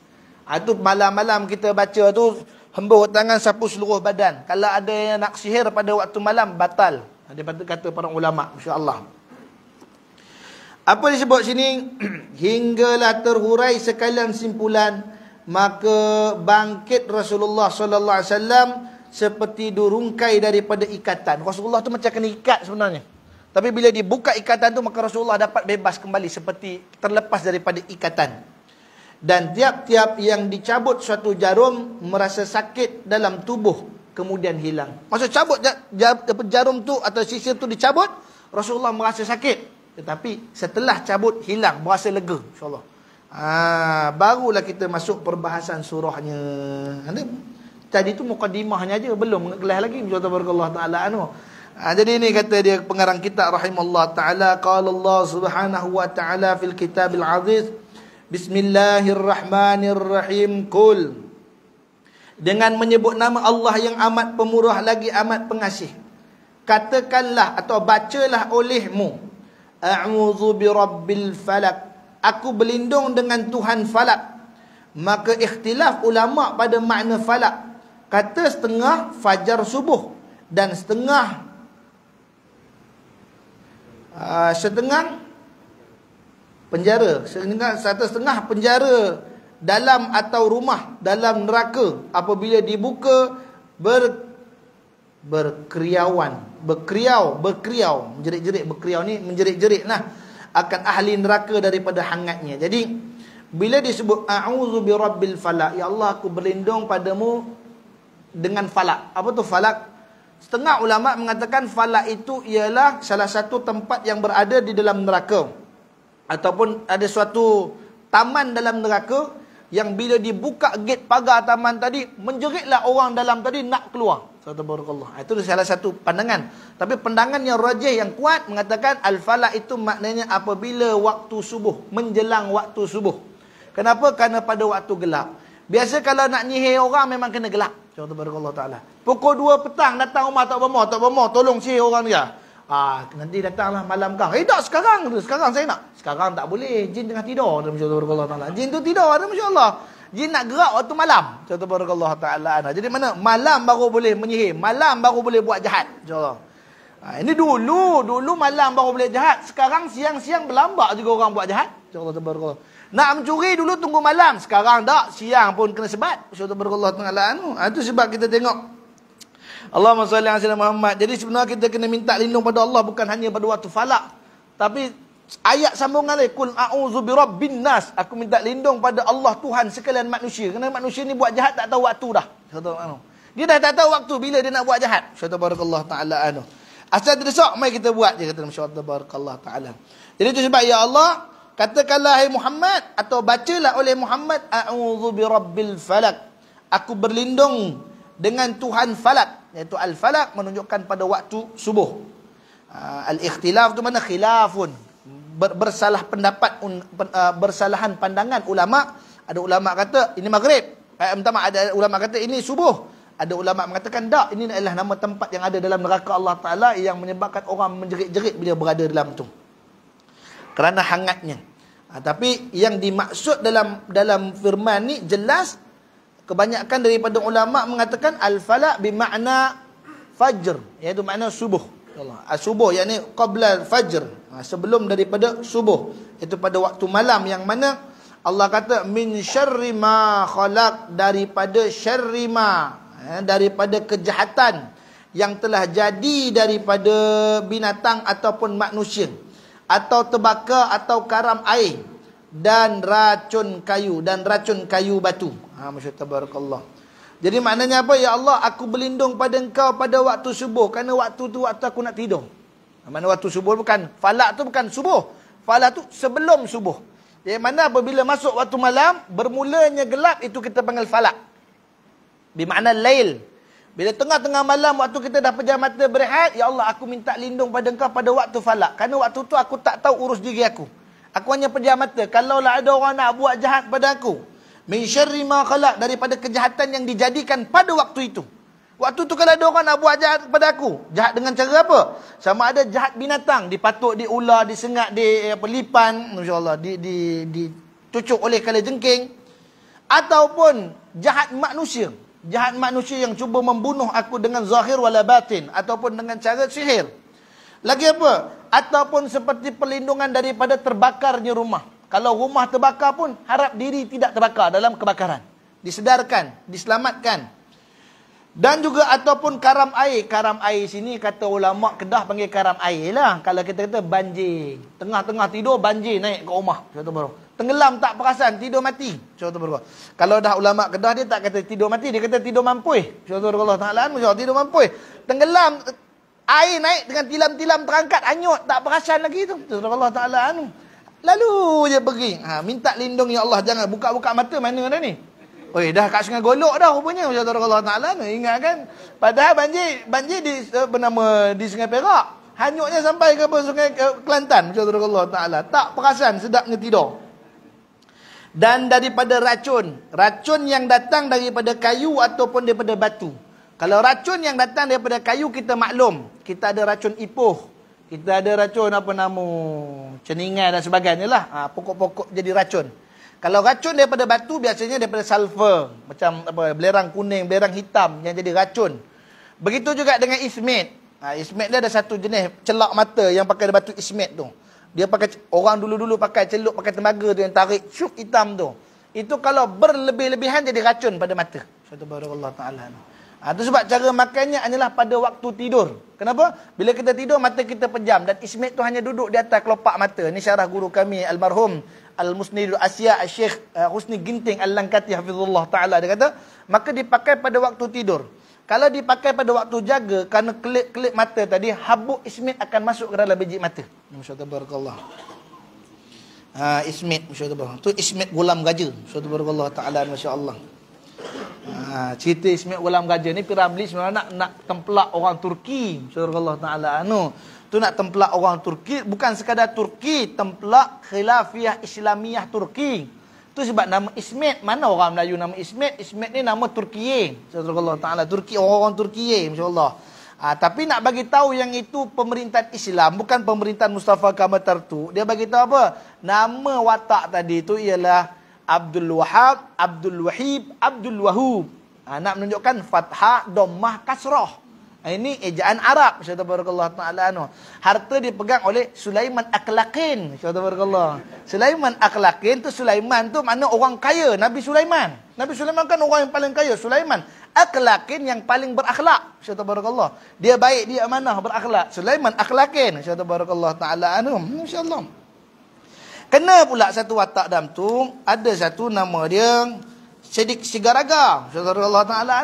[SPEAKER 1] Itu malam-malam kita baca tu, hembur tangan sapu seluruh badan. Kalau ada yang nak sihir pada waktu malam, batal. Dia kata para ulama. InsyaAllah. Apa disebut sini? Hinggalah terhurai sekalian simpulan. Maka bangkit Rasulullah SAW seperti durungkai daripada ikatan. Rasulullah tu macam kena ikat sebenarnya. Tapi bila dibuka ikatan tu, maka Rasulullah dapat bebas kembali seperti terlepas daripada ikatan. Dan tiap-tiap yang dicabut suatu jarum merasa sakit dalam tubuh, kemudian hilang. Maksud cabut jarum tu atau sisir tu dicabut, Rasulullah merasa sakit. Tetapi setelah cabut hilang, berasa lega. InsyaAllah. Barulah kita masuk perbahasan surahnya. Tadi tu mukadimahnya aja, belum kelas lagi. Subhanallah ta'ala anhu. Jadi ini kata dia pengarang kitab rahimahullah ta'ala, qala Allah subhanahu wa ta'ala fil kitabil aziz, Bismillahirrahmanirrahim. Qul, dengan menyebut nama Allah yang amat pemurah lagi amat pengasih, katakanlah atau bacalah olehmu, a'udzu birabbil falak, aku berlindung dengan Tuhan falak. Maka ikhtilaf ulama pada makna falak. Kata setengah fajar subuh dan setengah penjara, setengah penjara dalam atau rumah dalam neraka apabila dibuka berkriau, menjerit-jerit, berkriau ni menjerit-jerit lah, akan ahli neraka daripada hangatnya. Jadi bila disebut a'udzu birabbil falak, ya Allah aku berlindung padamu dengan falak. Apa tu falak? Setengah ulama mengatakan falak itu ialah salah satu tempat yang berada di dalam neraka, ataupun ada suatu taman dalam neraka yang bila dibuka gate pagar taman tadi, menjeritlah orang dalam tadi nak keluar. Tabarakallah. Itu salah satu pandangan. Tapi pandangan yang rajih, yang kuat mengatakan al-falak itu maknanya apabila waktu subuh, menjelang waktu subuh. Kenapa? Kerana pada waktu gelap. Biasa kalau nak nyihir orang memang kena gelap. Tabarakallah taala. Pukul 2 petang datang rumah tak bermau, tolong sihir orang dia. Nanti datanglah malam kang. Tak sekarang saya nak. Sekarang tak boleh. Jin tengah tidur. Tabarakallah taala. Jin tu tidur ada masya-Allah. Jin nak gerak waktu malam. Tabarakallah taala. Jadi mana? Malam baru boleh menyihir. Malam baru boleh buat jahat. Insya-Allah. Ini dulu malam baru boleh jahat. Sekarang siang-siang berlambak juga orang buat jahat. Insya-Allah tabarakallah. Nak mencuri dulu tunggu malam. Sekarang tak. Siang pun kena sebat. Tabarakallah taala. Itu sebab kita tengok Allahumma salli ala sayyidina Muhammad. Jadi sebenarnya kita kena minta lindung pada Allah bukan hanya pada waktu falak. Tapi ayat sambungan lain, qul a'udzu birabbin nas. Aku minta lindung pada Allah Tuhan sekalian manusia. Kerana manusia ni buat jahat tak tahu waktu dah. Dia dah tak tahu waktu bila dia nak buat jahat. Tabarakallah taala anu. Asal terdesak mai kita buat je kata masyaallah tabarakallah taala. Jadi itu sebab ya Allah, katakanlah hai Muhammad atau bacalah oleh Muhammad a'udzu birabbil falak. Aku berlindung dengan Tuhan falak, iaitu al-falak menunjukkan pada waktu subuh. Al-ikhtilaf tu mana? Khilafun, bersalah pendapat, bersalahan pandangan ulama. Ada ulama kata ini maghrib, ada ulama kata ini subuh, ada ulama mengatakan tak, ini adalah nama tempat yang ada dalam neraka Allah Ta'ala yang menyebabkan orang menjerit-jerit bila berada dalam tu kerana hangatnya. Tapi yang dimaksud dalam firman ni jelas, kebanyakan daripada ulama mengatakan al-falak bermakna fajr, iaitu makna subuh. Subuh yakni qabla al-fajr, sebelum daripada subuh, itu pada waktu malam, yang mana Allah kata min syarri ma khalaq, daripada syarri ma, daripada kejahatan yang telah jadi daripada binatang ataupun manusia, atau terbakar atau karam air, dan racun kayu batu. Masya tabarakallah. Jadi maknanya apa? Ya Allah, aku berlindung pada engkau pada waktu subuh, kerana waktu tu waktu aku nak tidur. Mana waktu subuh bukan, falak tu bukan subuh. Falak tu sebelum subuh. Yang mana apabila masuk waktu malam, bermulanya gelap, itu kita panggil falak. Bermakna lail. Bila tengah-tengah malam, waktu kita dah pejam mata berehat, ya Allah, aku minta lindung pada engkau pada waktu falak. Kerana waktu tu aku tak tahu urus diri aku. Aku hanya pejam mata. Kalaulah ada orang nak buat jahat pada aku, min syarri ma khalaq, daripada kejahatan yang dijadikan pada waktu itu. Waktu tu kalau ada orang nak buat jahat kepada aku, jahat dengan cara apa? Sama ada jahat binatang, dipatuk, diular, disengat, lipan, insya-Allah, dicucuk oleh kalajengking, ataupun jahat manusia. Jahat manusia yang cuba membunuh aku dengan zahir wala batin, ataupun dengan cara sihir. Lagi apa? Ataupun seperti perlindungan daripada terbakarnya rumah. Kalau rumah terbakar pun, harap diri tidak terbakar dalam kebakaran. Disedarkan, diselamatkan. Dan juga ataupun karam air. Karam air sini kata ulama Kedah panggil karam air lah. Kalau kita kata banjir. Tengah-tengah tidur, banjir naik ke rumah. Tenggelam tak perasan, tidur mati. Kalau dah ulama Kedah, dia tak kata tidur mati, dia kata tidur mampuih. Tidur mampuih. Tenggelam, air naik dengan tilam-tilam terangkat, hanyut, tak perasan lagi tu. Allah Ta'ala anu. Lalu je pergi. Minta lindung ya Allah, jangan buka-buka mata mana dah ni. Oi, dah kat Sungai Golok dah rupanya. Allah Ta'ala ingat kan. Padahal banjir di Sungai Perak. Hanyutnya sampai ke Sungai Kelantan. Allah Ta'ala. Tak perasan, sedapnya tidur. Dan daripada racun. Racun yang datang daripada kayu ataupun daripada batu. Kalau racun yang datang daripada kayu, kita maklum. Kita ada racun ipuh. Kita ada racun apa nama, ceningan dan sebagainya lah. Pokok-pokok jadi racun. Kalau racun daripada batu, biasanya daripada sulfur. Macam apa, belerang kuning, belerang hitam yang jadi racun. Begitu juga dengan ismet. Ismet dia ada satu jenis celak mata yang pakai batu ismet tu. Dia pakai, orang dulu-dulu pakai celup, pakai tembaga tu yang tarik, syuk hitam tu. Itu kalau berlebih-lebihan jadi racun pada mata. Subhanallah ta'ala. Itu sebab cara makannya hanyalah pada waktu tidur. Kenapa? Bila kita tidur, mata kita pejam. Dan ismet tu hanya duduk di atas kelopak mata. Ini syarah guru kami, almarhum Al-Musnidul Asya, Syekh Husni Ginting Al-Langkati Hafizullah Ta'ala. Dia kata, maka dipakai pada waktu tidur. Kalau dipakai pada waktu jaga, kerana kelip-kelip mata tadi, habuk ismet akan masuk ke dalam biji mata. Masya-Allah. Ismet, masya-Allah. Tu ismet gulam gajah. Masya-Allah Ta'ala, masya-Allah. Cerita ismet gulam gajah ni Piramli sebenarnya nak tempelak orang Turki. Masya-Allah Ta'ala. Tu nak tempelak orang Turki, bukan sekadar Turki, tempelak khilafiyah Islamiyah Turki. Tu sebab nama Ismet, mana orang Melayu nama Ismet? Ismet ni nama Turkiye. Subhanallah Ta'ala, Turki, orang-orang Turkiye, masya-Allah. Tapi nak bagi tahu yang itu pemerintahan Islam, bukan pemerintahan Mustafa Kamal Tartu. Dia bagi tahu apa? Nama watak tadi tu ialah Abdul Wahab, Abdul Wahib, Abdul Wahub. Nak menunjukkan fathah, dhammah, kasrah. Ini ejaan Arab. Subhanallah Ta'ala. Harta dipegang oleh Sulaiman Akhlaqin. Subhanallah. Sulaiman Akhlaqin tu, Sulaiman tu makna orang kaya. Nabi Sulaiman. Nabi Sulaiman kan orang yang paling kaya. Sulaiman Akhlaqin yang paling berakhlak. Subhanallah. Dia baik, dia amanah, berakhlak. Sulaiman Akhlaqin. Subhanallah Ta'ala. InsyaAllah. Kena pula satu watak dalam tu. Ada satu nama dia Siddiq Sigaraga. Masya-Allah Ta'ala.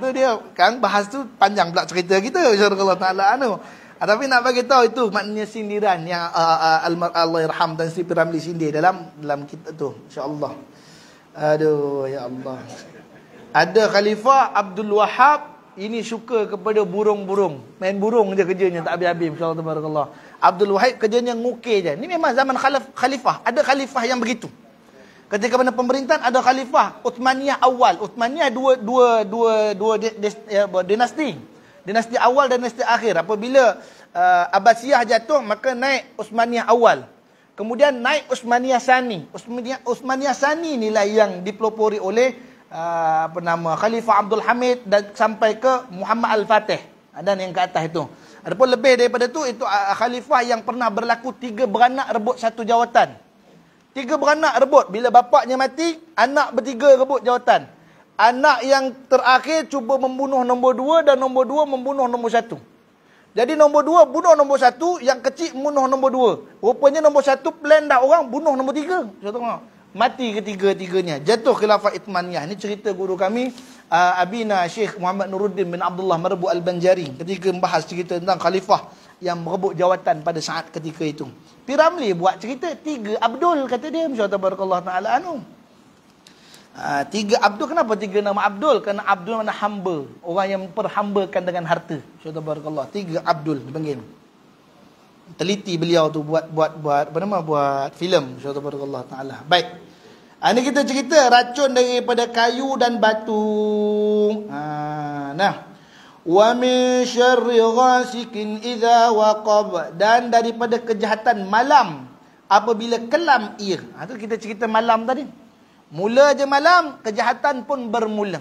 [SPEAKER 1] Tu dia kan bahas tu panjang pula cerita kita. Masya-Allah Ta'ala. Tapi nak bagi tahu itu maknanya sindiran yang Allahyarham dan Sri Piramli sindir dalam kitab tu. Insya-Allah. Aduh ya Allah. Ada Khalifah Abdul Wahab, ini suka kepada burung-burung. Main burung je kerjanya, tak habis-habis. Masya-Allah. Abdul Wahab kerjanya ngukir je. Ini memang zaman khalifah. Ada khalifah yang begitu. Ketika mana pemerintahan ada khalifah Uthmaniyah awal. Uthmaniyah dua dinasti. Dinasti awal dan dinasti akhir. Apabila Abbasiyah jatuh, maka naik Uthmaniyah awal. Kemudian naik Uthmaniyah Sani. Uthmaniyah Sani inilah yang dipelopori oleh Khalifah Abdul Hamid dan sampai ke Muhammad Al-Fatih. Dan yang ke atas itu. Adapun lebih daripada itu khalifah yang pernah berlaku 3 beranak rebut satu jawatan. 3 beranak rebut. Bila bapaknya mati, anak bertiga rebut jawatan. Anak yang terakhir cuba membunuh nombor 2 dan nombor 2 membunuh nombor 1. Jadi nombor 2 bunuh nombor 1, yang kecil membunuh nombor 2. Rupanya nombor 1 plan dah orang bunuh nombor 3. Mati ketiga-tiganya. Jatuh khilafah Uthmaniyah. Ini cerita guru kami, Abina Syekh Muhammad Nuruddin bin Abdullah Marbu Al-Banjari. Ketika membahas cerita tentang khalifah yang merebut jawatan pada saat ketika itu. Piramli buat cerita 3 Abdul, kata dia. Masya-Allah Ta'ala. 3 Abdul, kenapa 3 nama Abdul? Kerana Abdul mana hamba. Orang yang memperhambakan dengan harta. Masya-Allah. 3 Abdul dipanggil. Teliti beliau tu buat filem. Masya-Allah Ta'ala. Baik. Ini kita cerita racun daripada kayu dan batu. Wa min syarri ghasikin idza waqab, dan daripada kejahatan malam apabila kelam ia. Tu kita cerita malam tadi. Mula je malam, kejahatan pun bermula.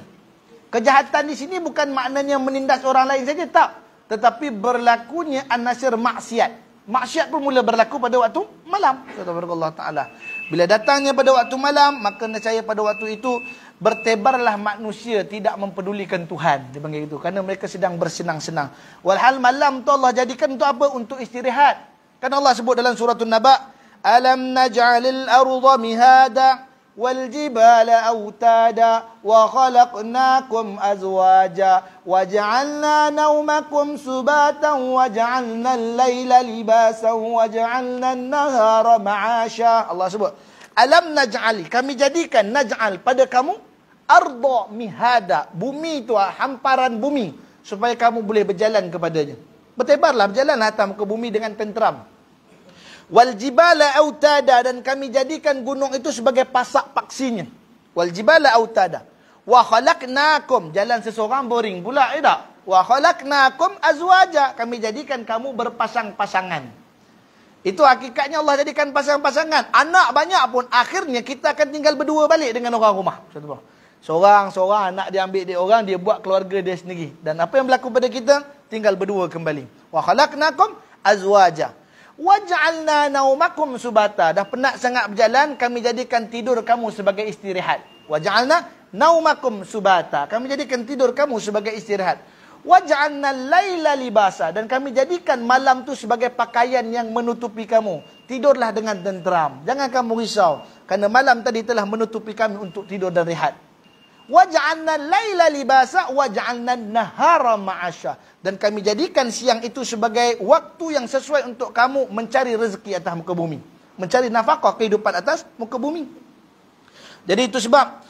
[SPEAKER 1] Kejahatan di sini bukan maknanya menindas orang lain saja, tak. Tetapi berlakunya an-nasir maksiat. Maksiat pun mula berlaku pada waktu malam. Subhanallah Ta'ala. Bila datangnya pada waktu malam, maka nescaya pada waktu itu bertebarlah manusia tidak mempedulikan Tuhan. Dia panggil itu. Kerana mereka sedang bersenang-senang. Walhal malam tu Allah jadikan untuk apa? Untuk istirahat. Kan Allah sebut dalam surah An-Naba, Alam naj'alil arda mihada wal jibala autada wa khalaqnakum azwaja wa ja'alna naumakum subatan wa ja'alna al-laila libasan wa ja'alna an-nahara ma'asha. Allah sebut, alam naj'al, kami jadikan, naj'al pada kamu arda mihada, bumi itu hamparan bumi, supaya kamu boleh berjalan kepadanya. Bertebarlah, berjalan atas muka bumi dengan tenteram. Wal jibala autada, dan kami jadikan gunung itu sebagai pasak paksinya. Wal jibala autada. Wa khalaqnakum, jalan seseorang boring pula, tak? Wa khalaqnakum azwaja, kami jadikan kamu berpasang-pasangan. Itu hakikatnya Allah jadikan pasang-pasangan. Anak banyak pun akhirnya kita akan tinggal berdua balik dengan orang rumah. Seorang-seorang anak dia ambil dia orang, dia buat keluarga dia sendiri. Dan apa yang berlaku pada kita? Tinggal berdua kembali. Wa khalaqnakum azwaja. Waj'alna naumakum subata. Dah penat sangat berjalan, kami jadikan tidur kamu sebagai istirahat. Waj'alna naumakum subata. Kami jadikan tidur kamu sebagai istirahat. Waj'alna laila libasa, dan kami jadikan malam tu sebagai pakaian yang menutupi kamu. Tidurlah dengan tenteram. Jangan kamu risau, kerana malam tadi telah menutupi kami untuk tidur dan rehat. Waj'alna laila libasa waj'alna nahara ma'asya, dan kami jadikan siang itu sebagai waktu yang sesuai untuk kamu mencari rezeki atas muka bumi, mencari nafkah kehidupan atas muka bumi. Jadi itu sebab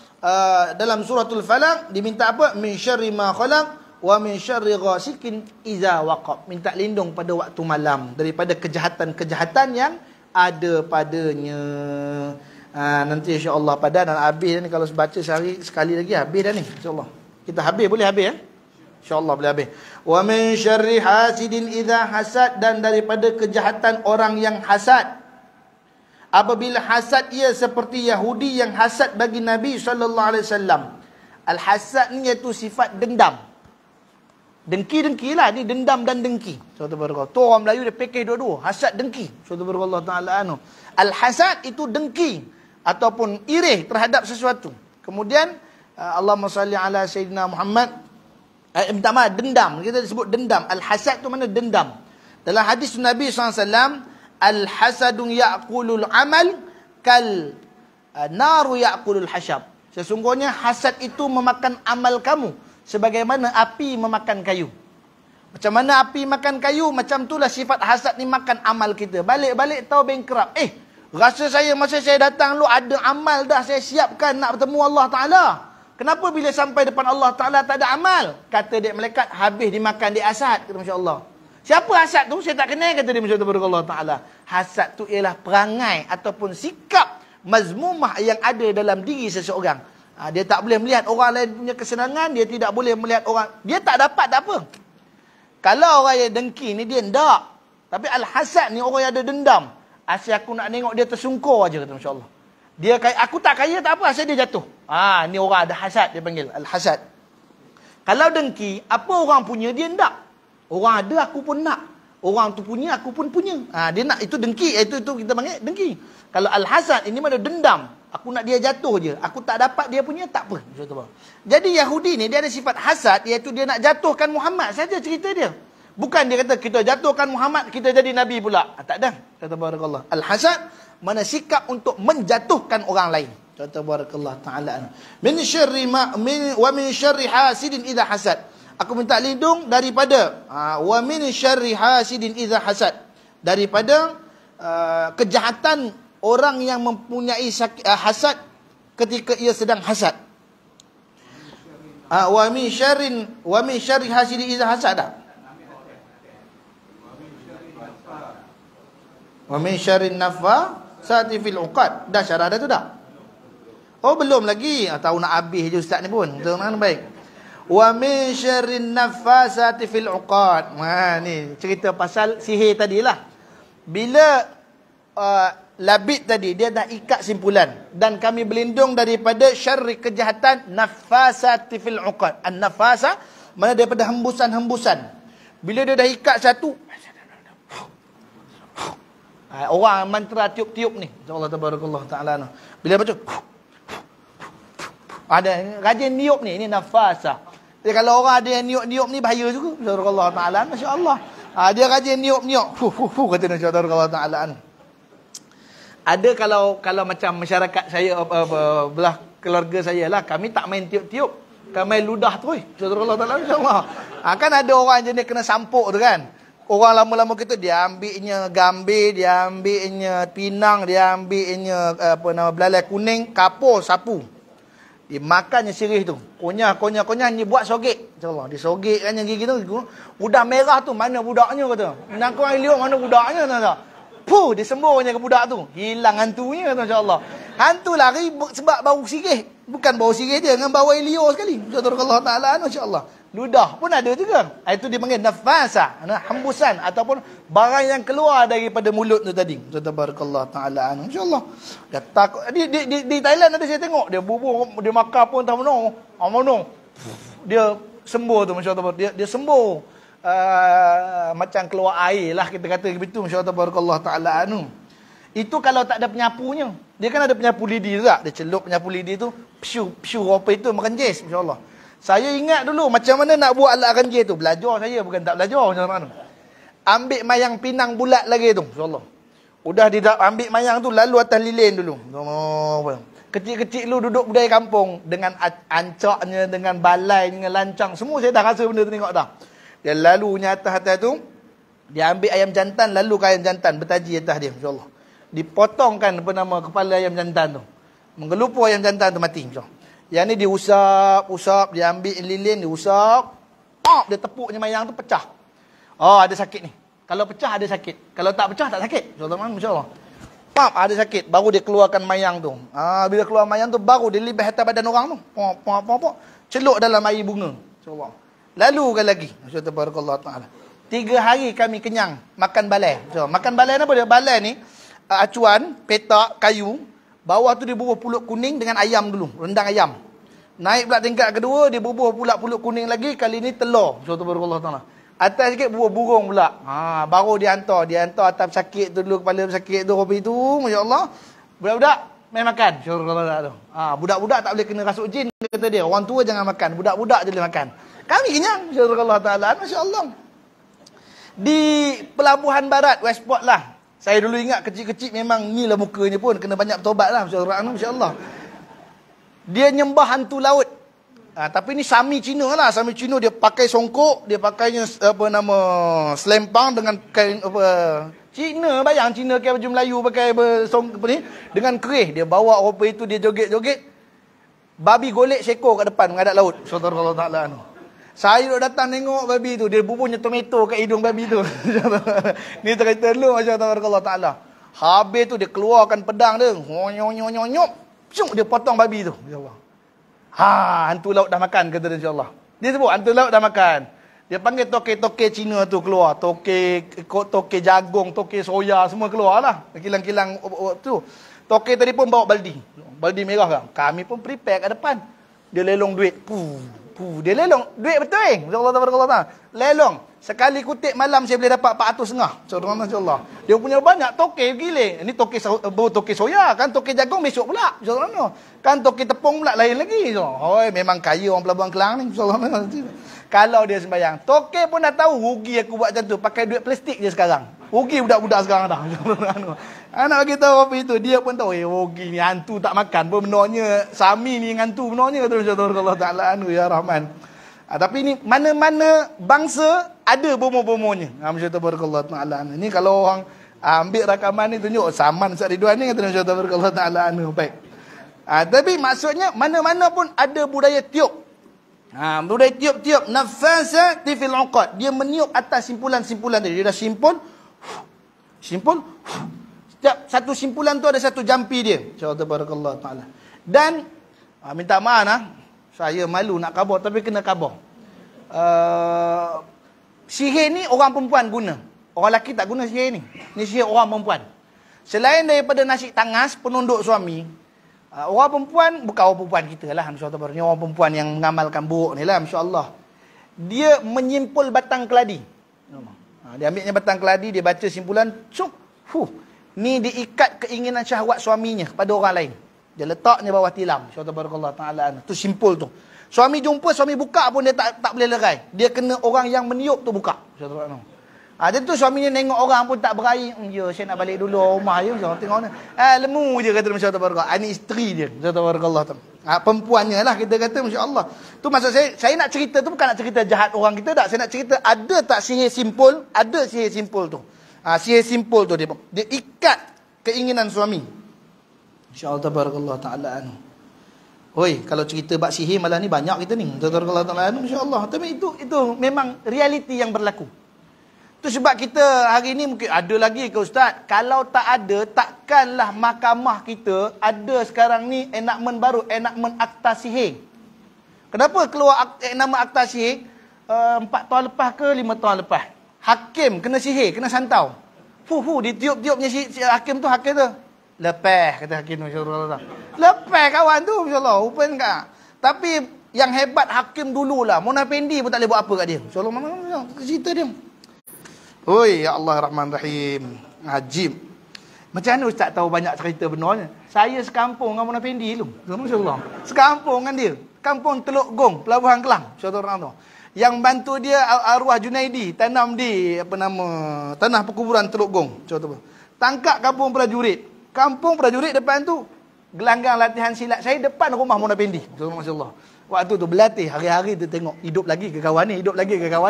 [SPEAKER 1] dalam suratul Falaq diminta apa? Min syarri ma khalaq wa min syarri ghasikin idza waqab. Minta lindung pada waktu malam daripada kejahatan-kejahatan yang ada padanya. Nanti insya-Allah pada dan habis ni, kalau baca sehari sekali lagi habis dah ni insya-Allah. Kita habis, boleh habis ya? Insya-Allah boleh habis. Wa min syarri hasidin idza hasad, dan daripada kejahatan orang yang hasad. Apabila hasad ia seperti Yahudi yang hasad bagi Nabi SAW. Al-hasad ni iaitu sifat dendam. Dengki-dengki lah. Ni dendam dan dengki. Suatu berkata. Tu orang Melayu dia pekeh dua-dua. Hasad dengki. Suatu berkata Allah Ta'ala anu. Al-hasad itu dengki. Ataupun irih terhadap sesuatu. Kemudian Allahumma salli ala Sayyidina Muhammad. Minta maaf, dendam. Kita disebut dendam. Al-hasad tu mana dendam. Dalam hadis Nabi SAW. Al-hasadun ya'kulul amal kal naru ya'kulul hasyab. Sesungguhnya hasad itu memakan amal kamu sebagaimana api memakan kayu. Macam mana api makan kayu, macam itulah sifat hasad ni makan amal kita. Balik-balik tahu bankrupt. Rasa saya masa saya datang lu ada amal dah saya siapkan nak bertemu Allah Ta'ala. Kenapa bila sampai depan Allah Ta'ala tak ada amal? Kata dia malaikat, habis dimakan di asad. Kata Masya Allah. Siapa hasad tu? Saya tak kenal, kata dia macam tu kepada Allah Ta'ala. Hasad tu ialah perangai ataupun sikap mazmumah yang ada dalam diri seseorang. Dia tak boleh melihat orang lain punya kesenangan, dia tidak boleh melihat orang. Dia tak dapat, tak apa. Kalau orang yang dengki ni dia ndak. Tapi al-hasad ni orang yang ada dendam. Asyik aku nak tengok dia tersungkur aja, kata Masya Allah. Dia kaya, aku tak kaya tak apa, asyik dia jatuh. Ni orang ada hasad, dia panggil al-hasad. Kalau dengki, apa orang punya dia ndak. Orang ada aku pun nak. Orang tu punya aku pun punya. Dia nak, itu dengki. Itu kita panggil dengki. Kalau al-hasad ini mana dendam. Aku nak dia jatuh je. Aku tak dapat dia punya, tak apa. Jadi Yahudi ni dia ada sifat hasad, iaitu dia nak jatuhkan Muhammad saja cerita dia. Bukan dia kata kita jatuhkan Muhammad, kita jadi Nabi pula. Tak ada. Kata barakallah. Al-hasad mana sikap untuk menjatuhkan orang lain. Kata barakallah ta'ala. Min syarri wa min syarri hasidin idza hasad. Aku minta lindung daripada wa min syarri hasidin idza hasad, daripada kejahatan orang yang mempunyai hasad ketika ia sedang hasad. Wa min syarri hasidin idza hasad. Wa min syarri naffasati fil uqad. Dah syarah dah tu dah? Oh belum lagi. Tahu nak habis je ustaz ni pun. Betul baik. Wa min syarrin naffasati fil uqad. Ni cerita pasal sihir tadilah. Bila labid tadi dia dah ikat simpulan, dan kami berlindung daripada syarri kejahatan naffasati fil uqad. An-nafasa mana daripada hembusan-hembusan. Bila dia dah ikat satu, orang mantra tiup-tiup ni, Allah tabarakallah taala. Bila baca ada rajin niup ni, ini nafasa. Jadi kalau orang ada yang niup-niup ni bahaya juga. Allah Ta'ala. Masya Allah. Dia rajin niup-niup. Kata Nabi Allah Ta'ala. Ada kalau macam masyarakat saya, belah keluarga saya lah, kami tak main tiup-tiup. Kami main ludah tu. Allah Ta'ala. Masya Allah. Kan ada orang jenis kena sampuk tu kan. Orang lama-lama kita, dia ambilnya gambir, dia ambilnya pinang, dia ambilnya belalai kuning, kapur, sapu. Dia makannya sirih tu. Kunyah ni buat sogek. InsyaAllah. Dia sogek kan yang gigi tu. Udah merah tu. Mana budaknya kata. Nak kau liuk mana budaknya. Tak. Puh, dia sembuhnya ke budak tu. Hilang hantunya tu, masya-Allah. Hantu lari sebab bau sirih. Bukan bau sirih dia, dengan bau air liur sekali. Allah Ta'ala, masya-Allah. Ludah pun ada juga. Itu dipanggil nafasa, hembusan ataupun barang yang keluar daripada mulut tu tadi. Tabarakallah Ta'ala, masya-Allah. Dia takut di Thailand ada saya tengok dia bubuh, dia makan pun tak mana. Dia sembuh tu, masya-Allah. Dia sembuh. Macam keluar air lah kita kata begitu, masya-Allah tabarakallah taala anu. Itu kalau tak ada penyapunya. Dia kan ada penyapu lidi tu tak? Dia celup penyapu lidi tu, psiu apa itu merenjis, masya-Allah. Saya ingat dulu macam mana nak buat alat renjis tu. Belajar saya, bukan tak belajar macam mana. Ambil mayang pinang bulat lagi tu, masya-Allah. Udah dia ambil mayang tu lalu atas lilin dulu. Kecil-kecil lu duduk budaya kampung dengan ancaknya, dengan balai, dengan lancang, semua saya dah rasa benda tu tengok dah. Dia lalunya atas tu, dia ambil ayam jantan, lalu ke ayam jantan, bertaji atas dia, insyaAllah. Dipotongkan apa nama kepala ayam jantan tu. Menggelupur ayam jantan tu mati, insyaAllah. Yang ni diusap, dia ambil lilin, diusap, dia tepuknya mayang tu pecah. Oh, ada sakit ni. Kalau pecah ada sakit. Kalau tak pecah tak sakit. InsyaAllah. Ada sakit. Baru dia keluarkan mayang tu. Bila keluar mayang tu, baru dia libas atas badan orang tu. Celuk dalam air bunga. InsyaAllah. Lalu kan lagi. Masya-Allah Ta'ala. 3 hari kami kenyang makan balai. So, makan balai apa dia? Balai ni acuan, petak, kayu. Bawah tu dia bubuh pulut kuning dengan ayam dulu. Rendang ayam. Naik pula tingkat kedua, dia bubuh pula pulut kuning lagi. Kali ni telur. Masya-Allah Ta'ala. Atas sikit bubuh burung pula. Baru dia hantar atas sakit tu dulu, kepala sakit tu, kopi tu. Masya-Allah. Budak-budak main makan. Masya-Allah. Budak-budak tak boleh kena rasuk jin, kata dia. Orang tua jangan makan. Budak-budak je boleh makan. Kami kenyang, insya-Allah Ta'ala, masya-Allah. Di Pelabuhan Barat, Westport lah. Saya dulu ingat kecil-kecil memang ni lah mukanya pun. Kena banyak bertobat lah, masya-Allah. Dia nyembah hantu laut. Tapi ni Sami Cina lah. Sami Cina dia pakai songkok, dia pakainya selempang dengan kain Cina, bayang Cina pakai baju Melayu, pakai dengan kerih. Dia bawa apa itu, dia joget-joget. Babi golek sekor kat depan menghadap laut. Masya-Allah Ta'ala. Saya datang tengok babi tu, dia bubuhnya tomato kat hidung babi tu. Ni cerita dulu, masya-Allah Ta'ala. Habis tu dia keluarkan pedang dia. Nyop. Dia potong babi tu. Insya-Allah. Hantu laut dah makan, kata dia, insya-Allah. Dia sebut hantu laut dah makan. Dia panggil toke-toke Cina tu keluar. Toke jagung, toke soya, semua keluar lah. Kilang-kilang tu. Toke tadi pun bawa baldi. Baldi merah kan. Kami pun prepare kat depan. Dia lelong duit. Dia lelong duit betul Allah. Lelong sekali kutip malam saya boleh dapat 400.5. Masya-Allah. Dia punya banyak toke gile. Ini toke soya kan, toke jagung besok pula. Masya-Allah. Kan toke tepung pula lain lagi. Oi, memang kaya orang Pelabuhan Kelang ni. Masya-Allah. Kalau dia sembayang, toke pun dah tahu rugi aku buat macam tu, pakai duit plastik je sekarang. Rugi budak-budak sekarang dah. Anak bagi tahu apa itu, dia pun tahu rugi ni, hantu tak makan pun benarnya. Sami ni hantu benarnya, kata Allah Ta'ala anu ya Rahman. Tapi ni mana-mana bangsa ada bomo-bomonya. Masya-Allah Ta'ala. Ini kalau orang ambil rakaman ni tunjuk Saman Ustaz Ridwan ni, kata Allah Ta'ala anu. Baik. Tapi maksudnya mana-mana pun ada budaya tiup. Budaya tiup-tiup nafasa tifil uqad. Dia meniup atas simpulan-simpulan tadi. Dia dah simpul. Setiap satu simpulan tu ada satu jampi dia. Subhanallah Ta'ala. Dan minta maaf lah, saya malu nak khabar tapi kena khabar. Sihir ni orang perempuan guna. Orang lelaki tak guna sihir ni. Ni sihir orang perempuan. Selain daripada nasi tangas, penunduk suami, orang perempuan, bukan orang perempuan kita lah, insyaAllah, ni orang perempuan yang mengamalkan buruk ni lah, insyaAllah. Dia menyimpul batang keladi. Dia ambilnya batang keladi, dia baca simpulan, ni diikat keinginan syahwat suaminya kepada orang lain. Dia letaknya bawah tilam. InsyaAllah Ta'ala. Tu simpul tu. Suami jumpa, suami buka pun dia tak boleh lerai. Dia kena orang yang meniup tu buka. InsyaAllah. Jadi tu suaminya nengok orang pun tak berair. Ya, saya nak balik dulu rumah je. Tengok ni. Lemu je kata InsyaAllah. Ini isteri dia. InsyaAllah. Perempuannya lah kita kata InsyaAllah. Tu maksud saya nak cerita tu bukan nak cerita jahat orang kita tak. Saya nak cerita ada tak sihir simpul? Ada sihir simpul tu. Sihir simpul tu dia ikat keinginan suami. InsyaAllah tabarakallah ta'ala anu. Oi, kalau cerita bab sihir malah ni banyak kita ni. Tabarakallah ta'ala anu insya-Allah. Tapi itu memang realiti yang berlaku. Tu sebab kita hari ni mungkin ada lagi ke Ustaz? Kalau tak ada, takkanlah mahkamah kita ada sekarang ni enakmen baru, enakmen Akta Sihir. Kenapa keluar nama Akta Sihir? 4 tahun lepas ke 5 tahun lepas. Hakim kena sihir, kena santau. Ditiup-tiupnya si hakim tu, lepas, kata hakim tu, insyaAllah. Lepas kawan tu, insyaAllah. Open tak? Tapi yang hebat hakim dululah. Mona Pendi pun tak boleh buat apa kat dia. InsyaAllah, mana cerita dia. Oi, ya Allah Rahman Rahim. Ajib. Macam mana Ustaz tahu banyak cerita benarnya? Saya sekampung dengan Mona Pendi dulu. InsyaAllah. Sekampung dengan dia. Kampung Teluk Gong, Pelabuhan Kelang. InsyaAllah orang tu. Yang bantu dia arwah Junaidi tanam di tanah perkuburan Teluk Gong. Contoh. Tangkap kampung prajurit. Kampung prajurit depan tu gelanggang latihan silat saya depan rumah Mona Pendi. Masya-Allah. Waktu tu berlatih hari-hari tu tengok hidup lagi ke kawan ni,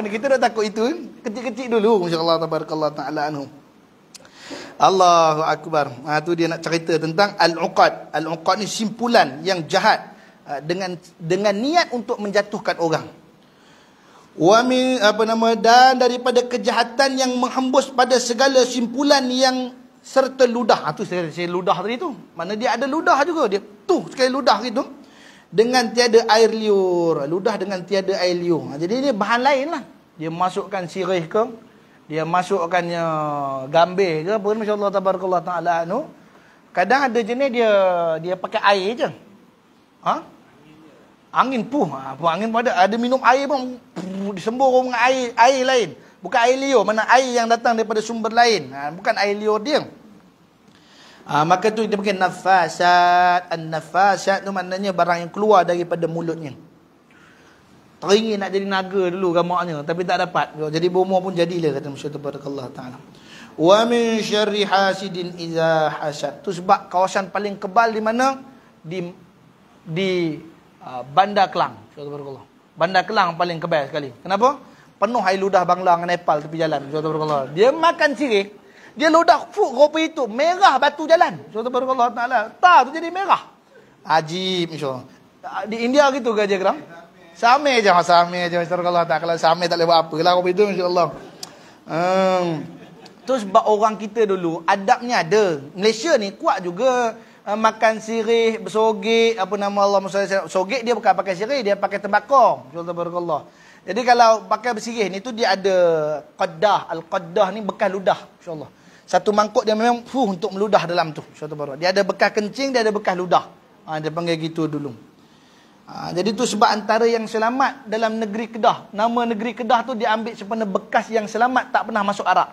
[SPEAKER 1] Kita dah takut itu kecil-kecil dulu. Masya-Allah tabarakallah taala anhu. Allahu akbar. Tu dia nak cerita tentang al-uqad. Al-uqad ni simpulan yang jahat dengan niat untuk menjatuhkan orang. Wa min dan daripada kejahatan yang menghembus pada segala simpulan yang serta ludah. Tu saya ludah tadi tu. Mana dia ada ludah juga dia. Tu sekali ludah gitu. Dengan tiada air liur. Ludah dengan tiada air liur. Jadi dia bahan lain lah. Dia masukkan sirih ke. Dia masukkannya gambir ke. Pun masya-Allah tabarakallah ta'ala anu. Kadang ada jenis dia pakai air je. Angin angin pun ada minum air pun disembur dengan air lain. Bukan air liur, mana air yang datang daripada sumber lain. Bukan air liur dia. Maka tu dia panggil nafasat. An-nafasat tu maknanya barang yang keluar daripada mulutnya. Teringin nak jadi naga dulu gamaknya, tapi tak dapat. Jadi berumur pun jadilah, kata Masya Allah Ta'ala. Wa min syarri hasidin iza hasad. Tu sebab kawasan paling kebal di mana? Di Bandar Kelang. Bandar Kelang paling kebal sekali. Kenapa? Penuh air ludah Bangla dengan Nepal tepi jalan. Dia makan sirih, dia ludah kopi itu merah batu jalan. Subhanallah taala. Tu jadi merah. Ajib insya-Allah. Di India gitu ke aja Gram? Sama aja subhanallah taala. Kalau sama tak boleh buat apalah kopi itu insya-Allah. Terus orang kita dulu adabnya ada. Malaysia ni kuat juga makan sirih, bersogek, Allah sogek dia bukan pakai sirih, dia pakai tembakau. Subhanallah. Jadi kalau pakai bersirih ni tu dia ada qaddah. Al-qaddah ni bekas ludah, insya-Allah. Satu mangkuk dia memang untuk meludah dalam tu. InsyaAllah. Dia ada bekas kencing, dia ada bekas ludah. Dia panggil gitu dulu. Jadi tu sebab antara yang selamat dalam negeri Kedah. Nama negeri Kedah tu dia ambil sebenarnya bekas yang selamat tak pernah masuk arak.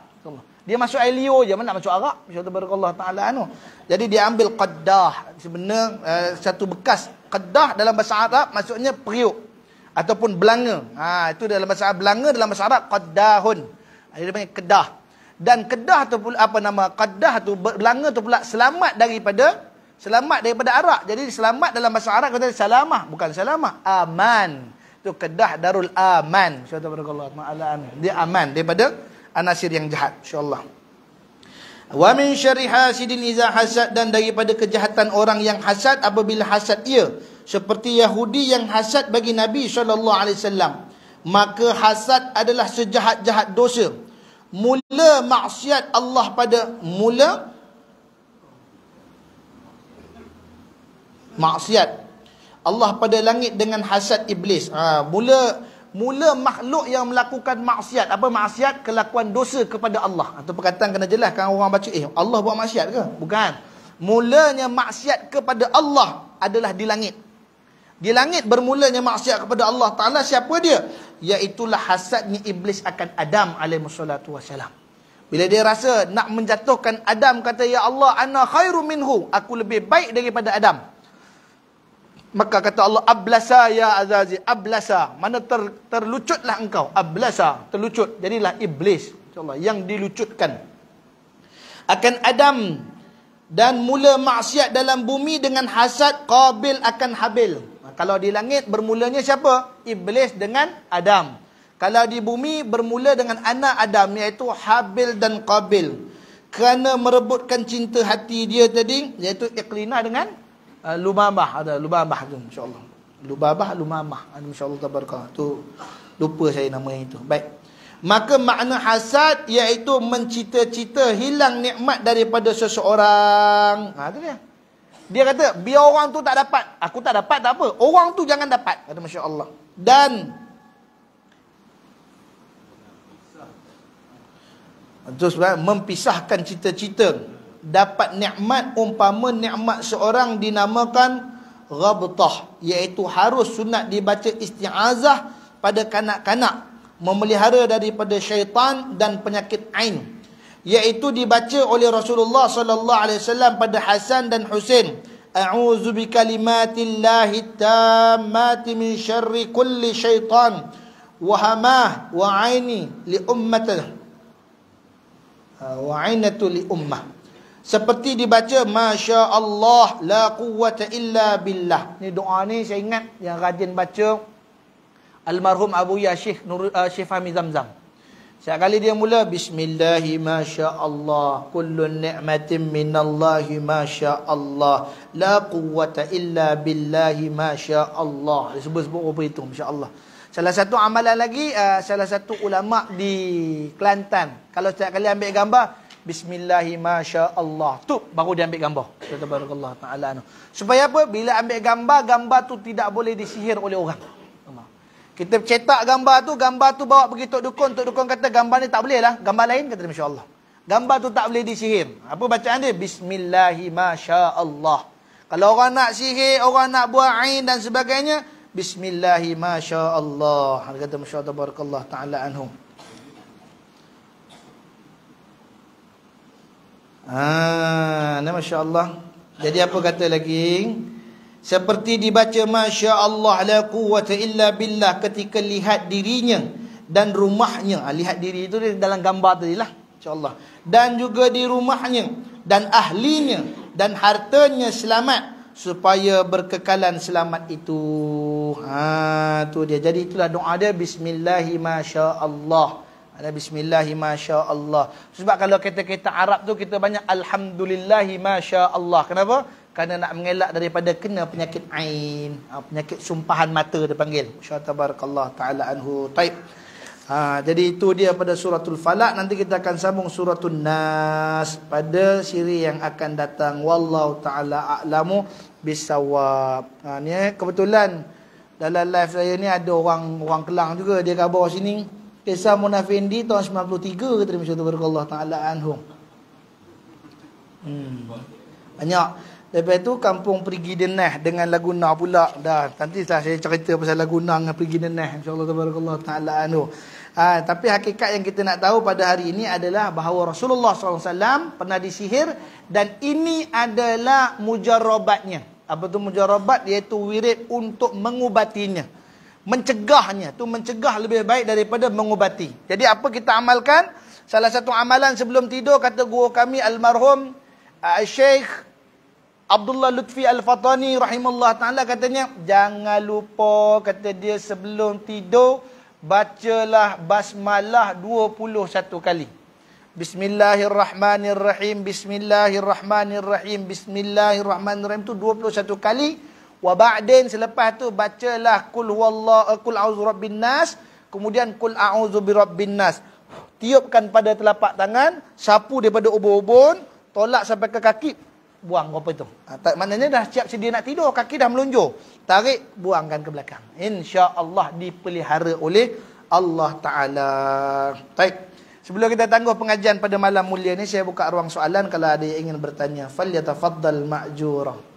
[SPEAKER 1] Dia masuk air liur je, mana nak masuk arak. InsyaAllah ta'ala anu. Jadi dia ambil qaddah. Sebenarnya satu bekas qaddah dalam bahasa Arab maksudnya periuk. Ataupun belanga. Itu dalam bahasa Arab belanga, dalam bahasa Arab qaddahun. Dia panggil Kedah. Dan Kedah tu pula Qaddah tu belanga tu pula selamat daripada arak. Jadi selamat dalam bahasa Arab kata salamah, bukan salamah, aman. Tu Kedah Darul Aman. Subhanallah taala. Dia aman daripada anasir yang jahat, insyaallah. Wa min syarri hasidin iza hasad, dan daripada kejahatan orang yang hasad apabila hasad ia, seperti Yahudi yang hasad bagi Nabi SAW. Maka hasad adalah sejahat-jahat dosa. Mula maksiat Allah pada maksiat Allah pada langit dengan hasad iblis. Mula makhluk yang melakukan maksiat. Apa maksiat? Kelakuan dosa kepada Allah. Atau perkataan kena jelaskan orang baca, Allah buat maksiat ke? Bukan. Mulanya maksiat kepada Allah adalah di langit. Di langit bermulanya maksiat kepada Allah Ta'ala. Siapa dia? Iaitulah hasadnya iblis akan Adam alaihissalatu wassalam. Bila dia rasa nak menjatuhkan Adam, kata, ya Allah, ana khairu minhu, aku lebih baik daripada Adam. Maka kata Allah, ablasa ya azazi, ablasa, mana terlucutlah engkau, ablasa, terlucut, jadilah iblis, insyaallah, yang dilucutkan akan Adam. Dan mula maksiat dalam bumi dengan hasad Qabil akan Habil. Kalau di langit bermulanya siapa? Iblis dengan Adam. Kalau di bumi bermula dengan anak Adam, iaitu Habil dan Qabil. Kerana merebutkan cinta hati dia tadi, iaitu Iqlina dengan Lumamah. Ada Lumamah tu, insyaAllah. Lumamah, insyaAllah tabarakallah. Tu lupa saya nama itu. Baik. Maka makna hasad iaitu mencita-cita hilang nikmat daripada seseorang. Itu dia. Dia kata, biar orang tu tak dapat. Aku tak dapat, tak apa. Orang tu jangan dapat. Kata Masya Allah. Dan terus mempisahkan cita-cita. Dapat nikmat, umpama nikmat seorang dinamakan ghabtah. Iaitu harus sunat dibaca isti'azah pada kanak-kanak. Memelihara daripada syaitan dan penyakit ain. Iaitu dibaca oleh Rasulullah sallallahu alaihi wasallam pada Hasan dan Husain. A'udzu bikalimatillahi tammati min syarri kulli syaitan wa hamah wa aini li ummati wa ainatu li ummah. Seperti dibaca Masya Allah la quwwata illa billah. Ni doa ni saya ingat yang rajin baca almarhum Abu Ya Syekh Syekh Fahmi Zamzam. Setiap kali dia mula Bismillahi Masya Allah, kullu ni'matin minallahi Masya Allah, la quwwata illa billahi Masya Allah. Dia sebut-sebut apa itu Masya Allah. Salah satu amalan lagi, salah satu ulama di Kelantan, kalau setiap kali ambil gambar Bismillahi Masya Allah, tu baru dia ambil gambar. Tabarakallah ta'ala. Supaya apa? Bila ambil gambar, gambar tu tidak boleh disihir oleh orang. Kita cetak gambar tu bawa pergi Tok Dukun kata gambar ni tak boleh lah, gambar lain kata Masya Allah. Gambar tu tak boleh disihir. Apa bacaan dia? Bismillahi Masya Allah. Kalau orang nak sihir, orang nak buat ain dan sebagainya, Bismillahi Masya Allah. Dia kata Masya Allah tabarakallah ta'ala anhum. Ni Masya Allah. Jadi apa kata lagi? Seperti dibaca Masya Allah la quwwata illa billah ketika lihat dirinya dan rumahnya. Lihat diri itu dalam gambar tadi lah. InsyaAllah. Dan juga di rumahnya dan ahlinya dan hartanya selamat supaya berkekalan selamat itu. Tu dia. Jadi itulah doa dia Bismillahi Masya Allah. Ada Bismillahi Masya Allah. Sebab kalau kita Arab tu kita banyak Alhamdulillahi Masya Allah. Kenapa? Kerana nak mengelak daripada kena penyakit ain, penyakit sumpahan mata dia panggil. Masya-Allah tabarakallah taala anhu. Taib. Jadi itu dia pada suratul Falaq. Nanti kita akan sambung suratul Nas pada siri yang akan datang. Wallahu taala a'lamu bisawab. Ni kebetulan dalam live saya ni ada orang Kelang juga, dia kat bawah sini. Kisah Munafindi tahun 93 kata Masya-Allah tabarakallah taala anhu. Banyak. Lepas tu Kampung Perigi Denah dengan Laguna pula. Dah, nantilah saya cerita pasal Laguna dengan Perigi Denah. InsyaAllah tabarakallah ta'ala anhu. Tapi hakikat yang kita nak tahu pada hari ini adalah bahawa Rasulullah SAW pernah disihir. Dan ini adalah mujarrabatnya. Apa tu mujarrabat? Iaitu wirid untuk mengubatinya. Mencegahnya. Tu mencegah lebih baik daripada mengubati. Jadi apa kita amalkan? Salah satu amalan sebelum tidur, kata guru kami almarhum Syekh Abdullah Lutfi Al-Fatani rahimahullah ta'ala, katanya jangan lupa, kata dia, sebelum tidur bacalah basmalah 21 kali. Bismillahirrahmanirrahim, Bismillahirrahmanirrahim, Bismillahirrahmanirrahim, tu 21 kali. Wa ba'din, selepas tu bacalah kul huwallahu, kul a'udzu birabbin nas, kemudian kul a'udzu birabbin nas. Tiupkan pada telapak tangan, sapu daripada ubun-ubun, tolak sampai ke kaki, buang apa itu. Maknanya dah siap sedia nak tidur, kaki dah melunjur. Tarik, buangkan ke belakang. InsyaAllah dipelihara oleh Allah Ta'ala. Baik. Sebelum kita tangguh pengajian pada malam mulia ni, saya buka ruang soalan kalau ada yang ingin bertanya. Falyatafaddal ma'jura.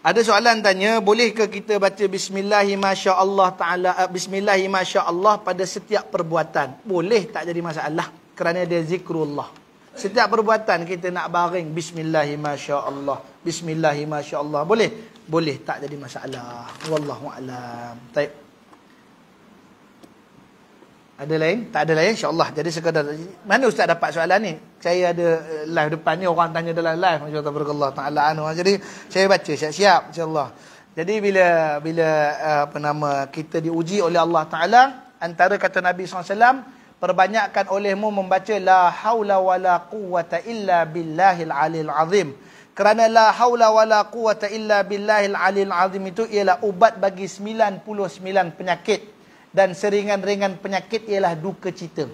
[SPEAKER 1] Ada soalan tanya, bolehkah kita baca Bismillahi Masya Allah Ta'ala, Bismillahi Masya Allah pada setiap perbuatan? Boleh, tak jadi masalah. Kerana dia zikrullah. Setiap perbuatan kita nak baring Bismillahi Masya Allah, Bismillahi Masya Allah. Boleh? Boleh, tak jadi masalah. Wallahu'alam. Baik. Ada lain? Tak ada lain, insyaAllah. Jadi sekadar, mana Ustaz dapat soalan ni? Saya ada live depan ni, orang tanya dalam live. Masya-Allah ta'ala anhu. Jadi saya baca siap-siap, insyaAllah. Jadi bila kita diuji oleh Allah Ta'ala, antara kata Nabi SAW, perbanyakkan olehmu membaca la haula wala quwwata illa billahil alil azim. Kerana la haula wala quwata illa billahil aliyil azim itu ialah ubat bagi 99 penyakit. Dan seringan-ringan penyakit ialah duka cita.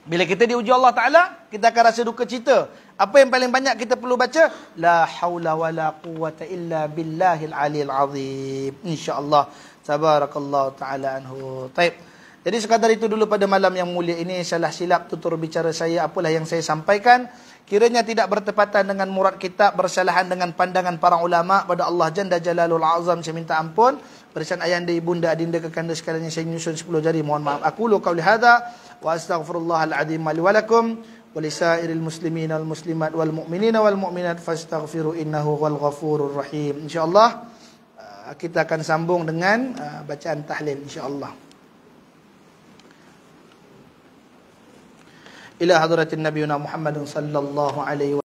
[SPEAKER 1] Bila kita diuji Allah Ta'ala, kita akan rasa duka cita. Apa yang paling banyak kita perlu baca? La haula wala quwata illa billahil aliyil azim. InsyaAllah. Tabarakallahu ta'ala anhu. Taib. Jadi sekadar itu dulu pada malam yang mulia ini. Salah silap tutur bicara saya. Apalah yang saya sampaikan. Kiranya tidak bertepatan dengan murad kita, bersalahan dengan pandangan para ulama pada Allah Jalla Jalalul Azam. Saya minta ampun. Barisan ayahanda, ibunda, adinda, kekanda sekalian yang saya nyusun 10 jari. Mohon maaf. Aku lu qauli hadza wa astaghfirullahal azim li wa lakum wa lisairil muslimin wal muslimat wal mu'minina wal mu'minat fastaghfiru innahu wal ghafurur rahim. Insyaallah kita akan sambung dengan bacaan tahlil insyaallah. Ila hadratin nabiyuna Muhammadin sallallahu alaihi